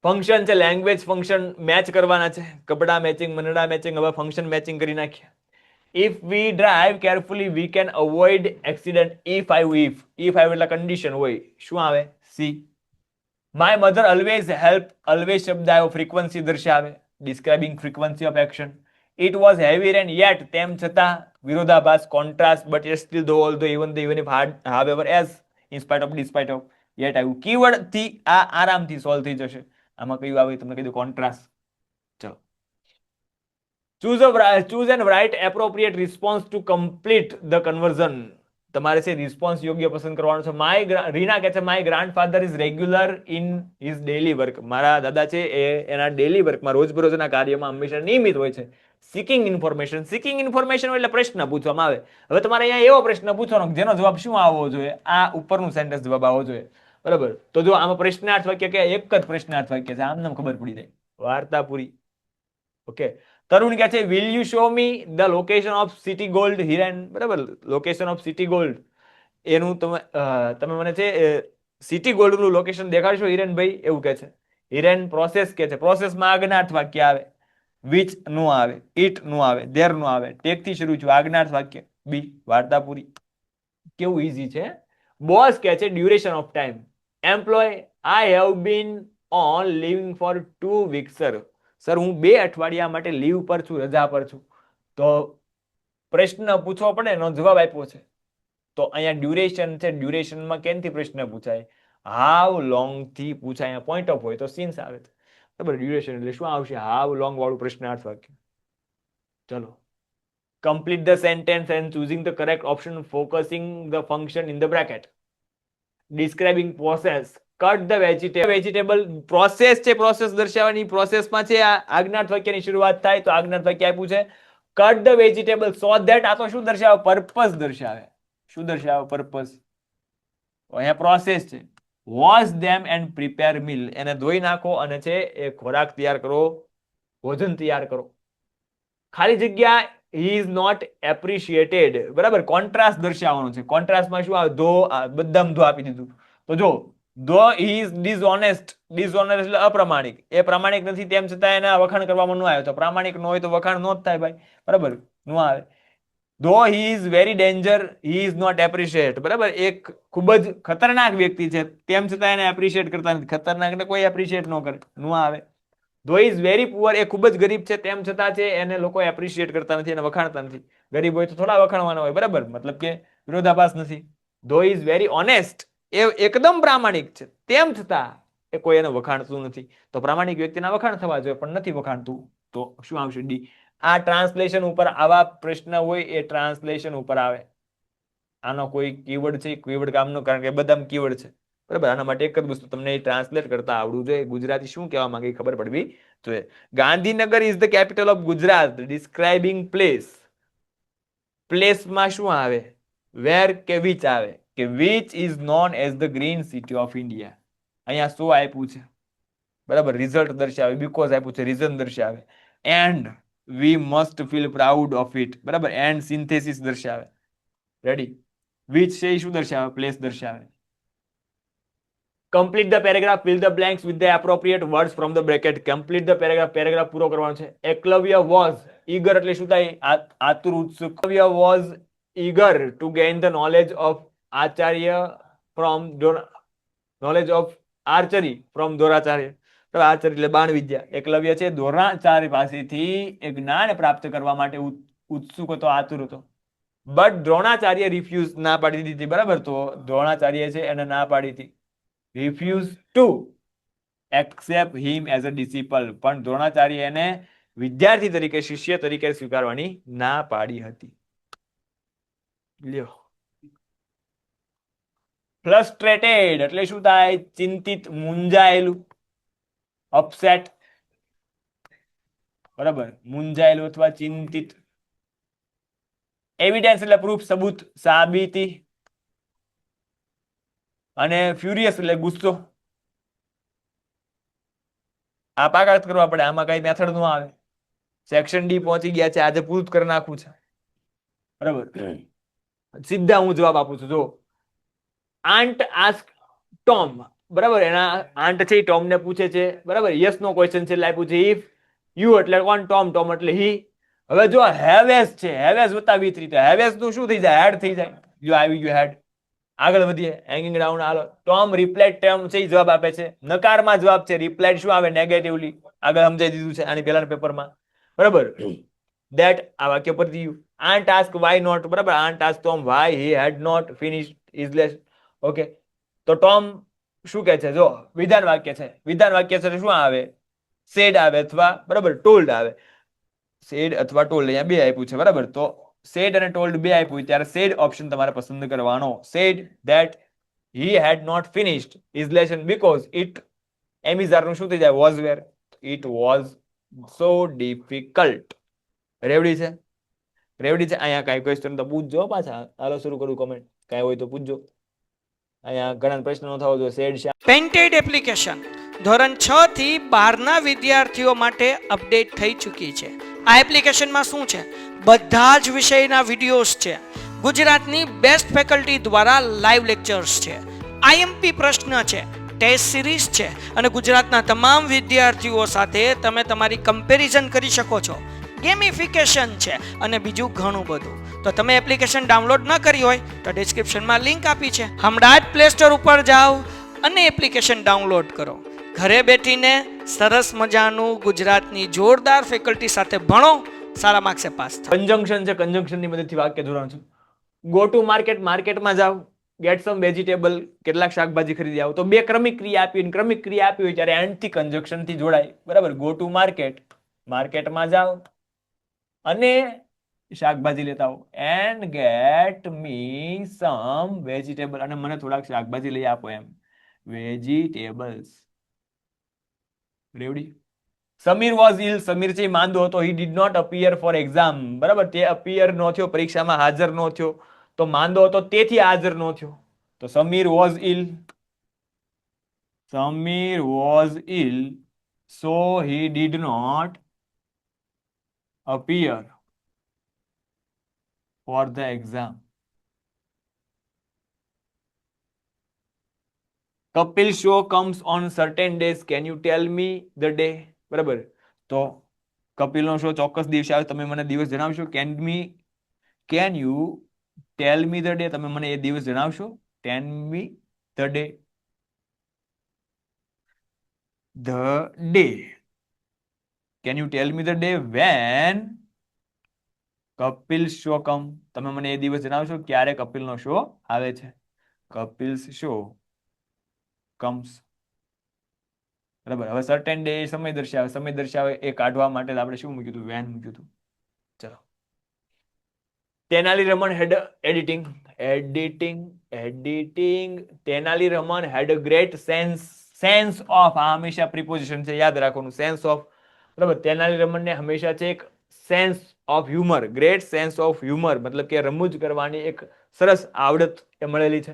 ફંક્શન છે, લેંગ્વેજ ફંક્શન મેચ કરવાના છે. કપડા મેચિંગ, મનડા મેચિંગ, હવે ફંક્શન મેચિંગ કરી નાખ્યા. If V drive carefully we can avoid accident. If આવ્યું, ઇફ આવ્યું એટલે કન્ડિશન હોય. શું આવે? C. My mother always help. Always શબ્દ આવ્યો, ફ્રીક્વન્સી દર્શાવે, describing frequency of action. It was heavy rain yet, તેમ છતાં, વિરોધાભાસ, contrast, but yet still though although even the even if hard however as in spite of despite of yet આવ્યું. Keyword થી આ આરામથી સોલ્વ થઈ જશે. આમાં કયું આવે તમને કીધું? કોન્ટ્રાસ્ટ. ચલો. Choose and write appropriate response to complete the conversion. તમારે છે રિસ્પોન્સ યોગ્ય પસંદ કરવાનો છે. રીના કહે છે my grandfather is regular in his daily work. મારા દાદા છે એ એના ડેલી વર્કમાં, રોજબરોજના કાર્યમાં હંમેશા નિયમિત હોય છે. સિકિંગ ઇન્ફોર્મેશન, સિકિંગ ઇન્ફોર્મેશન એટલે પ્રશ્ન પૂછવામાં આવે. હવે તમારે અહીંયા એવો પ્રશ્ન પૂછવાનો જેનો જવાબ શું આવવો જોઈએ? આ ઉપરનું સેન્ટેન્સ જવાબ આવવો જોઈએ, બરાબર. તો જો આમાં પ્રશ્નાર્થ વાક્ય કે એક જ પ્રશ્નાર્થ વાક્ય છે, આમ નામ ખબર પડી જાય. વાર્તા પૂરી. ઓકે. તરુણ કહે છે will you show me the location of city gold Hiren? બરાબર, લોકેશન ઓફ સિટી ગોલ્ડ એનું તમે મને છે સિટી ગોલ્ડ નું લોકેશન દેખાડશો હિરેનભાઈ? એવું કહે છે. હિરેન પ્રોસેસ કે છે, પ્રોસેસમાં આજ્ઞાર્થ વાક્ય આવે. વિચ નું આવે, ઇટ નું આવે, ધેર નું આવે. ટેક થી શરૂ થયું, આજ્ઞાર્થ વાક્ય. બી, વાર્તા પૂરી. કેવું ઈઝી છે. બોસ કહે છે duration of time. Employ I have been on leaving for 2 weeks sir. Sir હું 2 અઠવાડિયા માટે લીવ પર છું, રજા પર છું. તો પ્રશ્ન પૂછવો પડે, એનો જવાબ આપ્યો છે. તો અહીંયા ડ્યુરેશન છે, ડ્યુરેશનમાં કેનથી પ્રશ્ન પૂછાય? હાઉ લોંગ થી પૂછાય. અહીંયા પોઈન્ટ ઓફ હોય તો સિન્સ આવે છે, બરાબર. ડ્યુરેશન એટલે શું આવશે? હાઉ લોંગ વાળું પ્રશ્નાર્થ વાક્ય. ચલો. Complete the sentence and choosing the correct option, focusing the function in the bracket. Describing process. Cut the vegetable. Process છે, process દર્શાવવાની. પ્રોસેસમાં છે આ આજ્ઞાર્થ વાક્યની શરૂઆત થાય તો આજ્ઞાર્થ વાક્ય આપ્યું છે cut the vegetable so that. આ તો શું દર્શાવે? પર્પસ દર્શાવે. શું દર્શાવે? પર્પસ. અહીંયા પ્રોસેસ છે. wash them and prepare meal. એને ધોઈ નાખો અને છે એ ખોરાક તૈયાર કરો, ભોજન તૈયાર કરો. ખાલી જગ્યા he is not appreciated, બરાબર. કોન્ટ્રાસ્ટ દર્શાવવાનો છે. કોન્ટ્રાસ્ટમાં શું આવે? ધો, બદામ ધો આપી દીધું. તો જો ધો he is dishonest. ડિસઓનેસ્ટ એટલે અપ્રામાણિક. એ પ્રામાણિક નથી તેમ છતાં એના વખાણ કરવામાં ન આવે. તો પ્રામાણિક ન હોય તો વખાણ ન જ થાય ભાઈ, બરાબર, ન આવે. ધો he is very danger, he is not appreciate, બરાબર. એક ખૂબ જ ખતરનાક વ્યક્તિ છે તેમ છતાં એને એપ્રિશિએટ કરતા નથી. ખતરનાક એટલે કોઈ એપ્રિશિએટ ન કરે, ન આવે. ધો ઇઝ વેરી પુઅર, એ ખૂબ જ ગરીબ છે તેમ છતાં છે એને લોકો એપ્રિશિએટ કરતા નથી, એને વખાણતા નથી. ગરીબ હોય તો થોડા વખાણવાના હોય, બરાબર, મતલબ કે વિરોધાભાસ નથી. ધો ઇઝ વેરી ઓનેસ્ટ, એ એકદમ પ્રામાણિક છે તેમ છતાં એ કોઈ એને વખાણતું નથી. તો પ્રામાણિક વ્યક્તિના વખાણ થવા જોઈએ પણ નથી વખાણતું, તો શું આવશે ડી. આ ટ્રાન્સલેશન ઉપર આવા પ્રશ્ન હોય એ ટ્રાન્સલેશન ઉપર આવે. આનો કોઈ કીવર્ડ છે, કીવર્ડ કામનો, કારણ કે બધા કીવર્ડ છે બરાબર. આના માટે એક જ વસ્તુ તમને ટ્રાન્સલેટ કરતા આવડવું જોઈએ, ગુજરાતી શું કહેવા માંગે ખબર પડવી જોઈએ. Gandhinagar is the capital of Gujarat. Describing place. પ્લેસમાં શું આવે? વેર કે વિચ આવે કે which is known as the green city of India. અહીંયા શું આપ્યું છે બરાબર, રિઝલ્ટ દર્શાવે, બીકોઝ આપ્યું છે, રીઝન દર્શાવે, and we must feel proud of it બરાબર, એન્ડ સિન્થેસિસ દર્શાવે. રેડી. વિચ છે એ શું દર્શાવે? પ્લેસ દર્શાવે. Complete the paragraph, fill the blanks with the appropriate words from the bracket. Complete the paragraph, paragraph પૂરો કરવાનો છે. એકલવ્ય વોઝ ઈગર એટલે શું થાય? આતુર, ઉત્સુક. Eklavya was eager to gain the knowledge of Acharya from knowledge of archery from Doracharya. Acharya એટલે બાણ વિદ્યા. એકલવ્ય છે દ્રોણાચાર્ય પાસેથી એ જ્ઞાન પ્રાપ્ત કરવા માટે ઉત્સુક હતો, આતુર હતો. બટ દ્રોણાચાર્ય રિફ્યુઝ, ના પાડી દીધી બરાબર. તો દ્રોણાચાર્ય છે એને ના પાડી હતી, refuse two accept him as a ડિસિપલ. પણ દ્રોણાચાર્ય એને વિદ્યાર્થી તરીકે, શિષ્ય તરીકે સ્વીકારવાની ના પાડી હતી. લ્યો. ફ્રસ્ટ્રેટેડ એટલે શું થાય? ચિંતિત, મૂંઝાયેલું. અપસેટ બરાબર, મૂંઝાયેલું અથવા ચિંતિત. એવિડન્સ એટલે પ્રૂફ, સબૂત, સાબિતી. અને ફ્યુરિયસ એટલે ગુસ્સો. આ પાકાત કરવા પડે, આમાં કઈ મેથડ નો આવે. સેક્શન ડી પહોંચી ગયા છે, આજે પૂરું કરી નાખવું છે બરાબર. સીધા હું જવાબ આપું છું. જો આન્ટ આસ્ક ટોમ બરાબર, એના આન્ટ છે ટોમ ને પૂછે છે બરાબર. યસ નો ક્વેશ્ચન છે એટલે આપ્યું છે ઇફ. યુ એટલે કોણ? ટોમ. ટોમ એટલે હી. હવે જો હેવેસ છે, હેવેસ વત્તા વી રીતે, હેવેસ નું શું થઈ જાય? હેડ થઈ જાય. જો આવી ગયું હેડ. આગળ વધીએ. Hanging down. Hello. Tom replied term છે એ જવાબ આપે છે. નકારમાં જવાબ છે. રિપ્લાઇડ શું આવે? નેગેટિવલી. આગળ સમજાઈ દીધું છે આની પહેલાના પેપરમાં બરાબર. ધેટ આ વાક્ય પરથી you. Aunt ask why not બરાબર. Aunt ask Tom why he had not finished his lesson. Okay. તો ટોમ શું કહે છે? જો વિધાન વાક્ય છે. વિધાન વાક્ય છે શું આવે? સેડ આવે અથવા બરાબર ટોલ્ડ આવે. સેડ અથવા ટોલ્ડ અહીંયા બે આપ્યું છે બરાબર. તો સેડ અને ટોલ્ડ બે આપ્યું ત્યારે સેડ ઓપ્શન તમારે પસંદ કરવાનો. Said that he had not finished his lesson because it એમિઝાર નું શું થઈ જાય? was where. it was so difficult. રેવડી છે? રેવડી છે? અહીંયા કઈ ક્વેશ્ચન તો પૂછજો પાછા. હાલો શરૂ કરું કોમેન્ટ. કઈ હોય તો પૂછજો. અહીંયા ઘણા પ્રશ્નો ન થવો જોઈએ. સેડ શા પેન્ટેડ એપ્લિકેશન ધોરણ 6 થી 12ના વિદ્યાર્થીઓ માટે અપડેટ થઈ ચૂકી છે. આ એપ્લિકેશનમાં શું છે? બધા જ વિષયના વિડીયોઝ છે. ગુજરાતની બેસ્ટ ફેકલ્ટી દ્વારા લાઈવ લેક્ચર્સ છે. આઈએમપી પ્રશ્ન છે, ટેસ્ટ સિરીઝ છે અને ગુજરાતના તમામ વિદ્યાર્થીઓ સાથે તમે તમારી કમ્પેરિઝન કરી શકો છો. ગેમિફિકેશન છે અને બીજું ઘણું બધું. તો તમે એપ્લિકેશન ડાઉનલોડ ન કરી હોય તો ડિસ્ક્રિપ્શનમાં લિંક આપી છે. હમણાં જ પ્લે સ્ટોર ઉપર જાઓ અને એપ્લિકેશન ડાઉનલોડ કરો. ઘરે બેઠીને સરસ મજાનું ગુજરાતની જોરદાર ફેકલ્ટી સાથે ભણો, સારા માર્ક્સે પાસ થાઓ. કંજંક્શન છે, કંજંક્શનની મદદથી વાક્ય જોડવાનું છે. ગો ટુ માર્કેટ, માર્કેટમાં જાઓ. ગેટ સમ વેજીટેબલ, કેટલાક શાકભાજી ખરીદી આવો. તો બે ક્રમિક ક્રિયા આપી હોય, ક્રમિક ક્રિયા આપી હોય ત્યારે એન્ડ થી કંજંક્શન થી જોડાય બરાબર. ગો ટુ માર્કેટ, માર્કેટમાં જાઓ અને શાકભાજી લેતા આવો. And get me some vegetable, અને મને થોડાક શાકભાજી લઈ આપો એમ. વેજીટેબલ્સ. રેવડી. સમીર વોઝ ઇલ, સમીર છે માંદો હતો. He did not appear for exam બરાબર. તે અપિયર નો થયો, પરીક્ષામાં હાજર નો થયો. તો માંદો હતો તેથી હાજર નો થયો. તો Sameer was ill. Sameer was ill so he did not appear for the exam. Kapil show comes on certain days. Can you tell me the day બરાબર. તો કપિલનો શો ચોક્કસ દિવસે આવે, તમે મને દિવસ જણાવશો. Can you tell me the day, તમે મને એ દિવસ જણાવશો. Tell me the day. The day. Can you tell me the day when Kapil show come, તમે મને એ દિવસ જણાવશો ક્યારે કપિલનો શો આવે છે. કપિલ્સ શો કમ્સ બરાબર. હવે સર્ટેન ડે સમય દર્શાવે એ કાઢવા માટે આપણે શું મૂક્યું હતું? વેન મૂક્યું હતું. ચલો. Tenali Raman editing. Tenali Raman had great sense of. આ હંમેશા પ્રિપોઝિશન છે, યાદ રાખવાનું. Sense of. બરાબર. તેનાલી રમનને હંમેશા છે એક sense of humour, great sense of humour, મતલબ કે રમૂજ કરવાની એક સરસ આવડત એ મળેલી છે.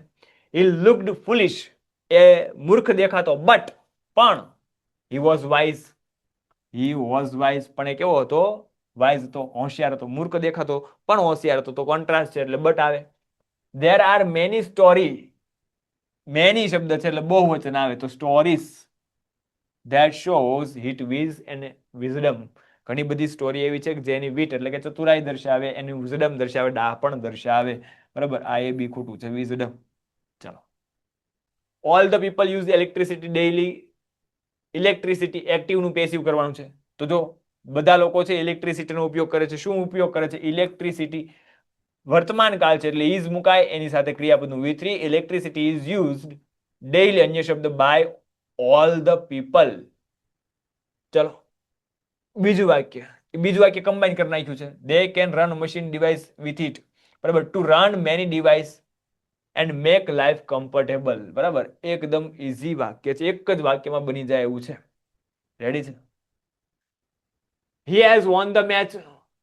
હી લુક્ડ ફુલિશ. એ મૂર્ખ દેખાતો, પણ હી વોઝ વાઇઝ. પણ એ કેવો હતો? વાઇઝ હતો, હોશિયાર હતો. મૂર્ખ દેખાતો પણ હોશિયાર હતો, તો કોન્ટ્રાસ્ટ છે એટલે બટ આવે. There are many story. Many શબ્દ છે એટલે બહુ વચન આવે, તો stories that shows wit with and wisdom. ઘણી બધી સ્ટોરી એવી છે કે જેની વિટ એટલે કે ચતુરાઈ દર્શાવે, એની વિઝડમ દર્શાવે, ડાપણ દર્શાવે. બરાબર. આ એ બી ખોટું છે, વિઝડમ. ચાલો. All the people use electricity daily. Electricity active નું પેસિવ કરવાનું છે. તો જો બધા લોકો છે ઇલેક્ટ્રિસિટીનો ઉપયોગ કરે છે. શું ઉપયોગ કરે છે? ઇલેક્ટ્રિસિટી. વર્તમાન કાળ છે એટલે ઇઝ મુકાય, એની સાથે ક્રિયાપદનું V3. Electricity is used daily. અન્ય શબ્દ બાય ઓલ ધ પીપલ. ચલો. બીજું વાક્ય કમ્બાઈન કરી નાખ્યું છે. They can run machine device with it. બરાબર. To run many device and make life comfortable. બરાબર. એકદમ ઇઝી વાક્ય છે, એક જ વાક્યમાં બની જાય એવું છે. રેડી છે? He has won the match.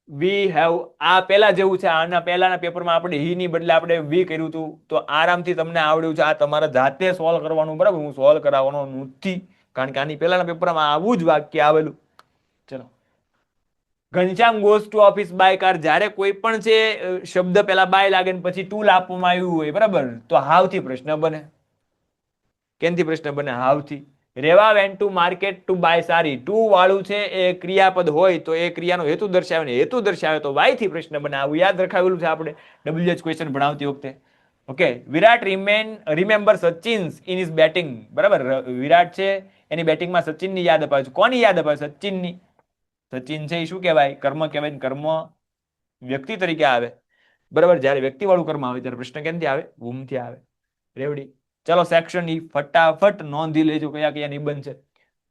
We have. આ પેલા જેવું છે. આના પહેલાના પેપરમાં આપણે હી ની બદલે આપણે વી કર્યું હતું, તો આરામથી તમને આવડ્યું છે. આ તમારે જાતે સોલ્વ કરવાનું. બરાબર. હું સોલ્વ કરાવવાનો નથી, કારણ કે આની પહેલાના પેપરમાં આવું જ વાક્ય આવેલું. ચલો. Ghanshyam goes to office by car. જ્યારે કોઈ પણ છે શબ્દ પેલા બાય લાગે ને પછી ટુ આપવામાં આવ્યું હોય, બરાબર, તો હાવથી પ્રશ્ન બને. કેનથી પ્રશ્ન બને? હાવથી. Reva went to market to buy sari. ટુ વાળું છે એ ક્રિયાપદ હોય તો એ ક્રિયાનો હેતુ દર્શાવે ને હેતુ દર્શાવે તો વાય થી પ્રશ્ન બને. આવું યાદ રખાવેલું છે આપણે WH ક્વેશ્ચન ભણાવતી વખતે. Okay. Virat remember Sachin in is batting. બરાબર. વિરાટ છે એની બેટિંગમાં સચિનની યાદ અપાવે છે. કોની યાદ અપાવે? સચિનની. સચિન છે એ શું કહેવાય? કર્મ કહેવાય. કર્મ વ્યક્તિ તરીકે આવે. બરાબર. જ્યારે વ્યક્તિ વાળું કર્મ આવે ત્યારે પ્રશ્ન કેમથી આવે? ભૂમથી આવે. રેવડી. ચલો. સેક્શન ઈ ફટાફટ નોંધી લેજો કયા કયા નિબંધ છે.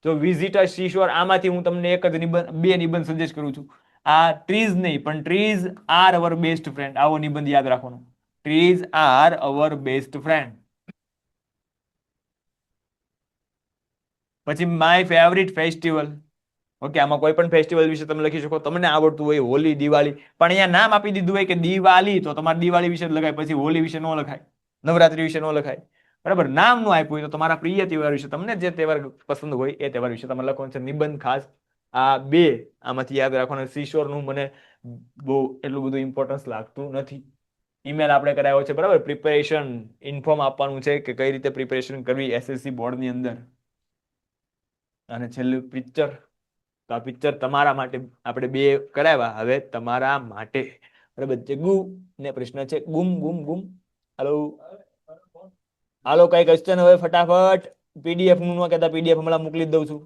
તો વિઝિટ અ સીશોર. આમાંથી હું તમને એક જ નિબંધ, બે નિબંધ સજેસ્ટ કરું છું. આ ટ્રીઝ નહીં પણ trees are our best friend. આવો નિબંધ યાદ રાખવાનો. Trees are our best friend. પછી માય ફેવરિટ ફેસ્ટિવલ. ઓકે. આમાં કોઈ પણ ફેસ્ટિવલ વિશે તમે લખી શકો, તમને આવડતું હોય. હોલી, દિવાળી. પણ અહીંયા નામ આપી દીધું હોય કે દિવાળી, તો તમારે દિવાળી વિશે લખાય. પછી હોલી વિશે ન લખાય, નવરાત્રી વિશે ન લખાય. બરાબર. નામ નું આપ્યું હોય તો તમારા પ્રિય તહેવાર વિશે, તમને જે તહેવાર પસંદ હોય એ તહેવાર વિશે તમારે લખવાનું છે. નિબંધ ખાસ આ બે આમાંથી યાદ રાખવાનું. સીશોર નું મને બહુ એટલું બધું ઇમ્પોર્ટન્સ લાગતું નથી. ઈમેલ આપણે કરાયો છે. બરાબર. પ્રિપેરેશન ઇન્ફોર્મ આપવાનું છે કે કઈ રીતે પ્રિપેરેશન કરવી SSC બોર્ડની અંદર. અને છેલ્લું પિક્ચર. તો આ પિક્ચર તમારા માટે આપણે બે કરાવ્યા. હવે તમારા માટે. બરાબર. જગ્ગુ ને પ્રશ્ન છે ગુમ. હાલો કઈ ક્વેશ્ચન હવે ફટાફટ. PDF નું ન કહેતા, PDF હમણાં મોકલી દઉં છું.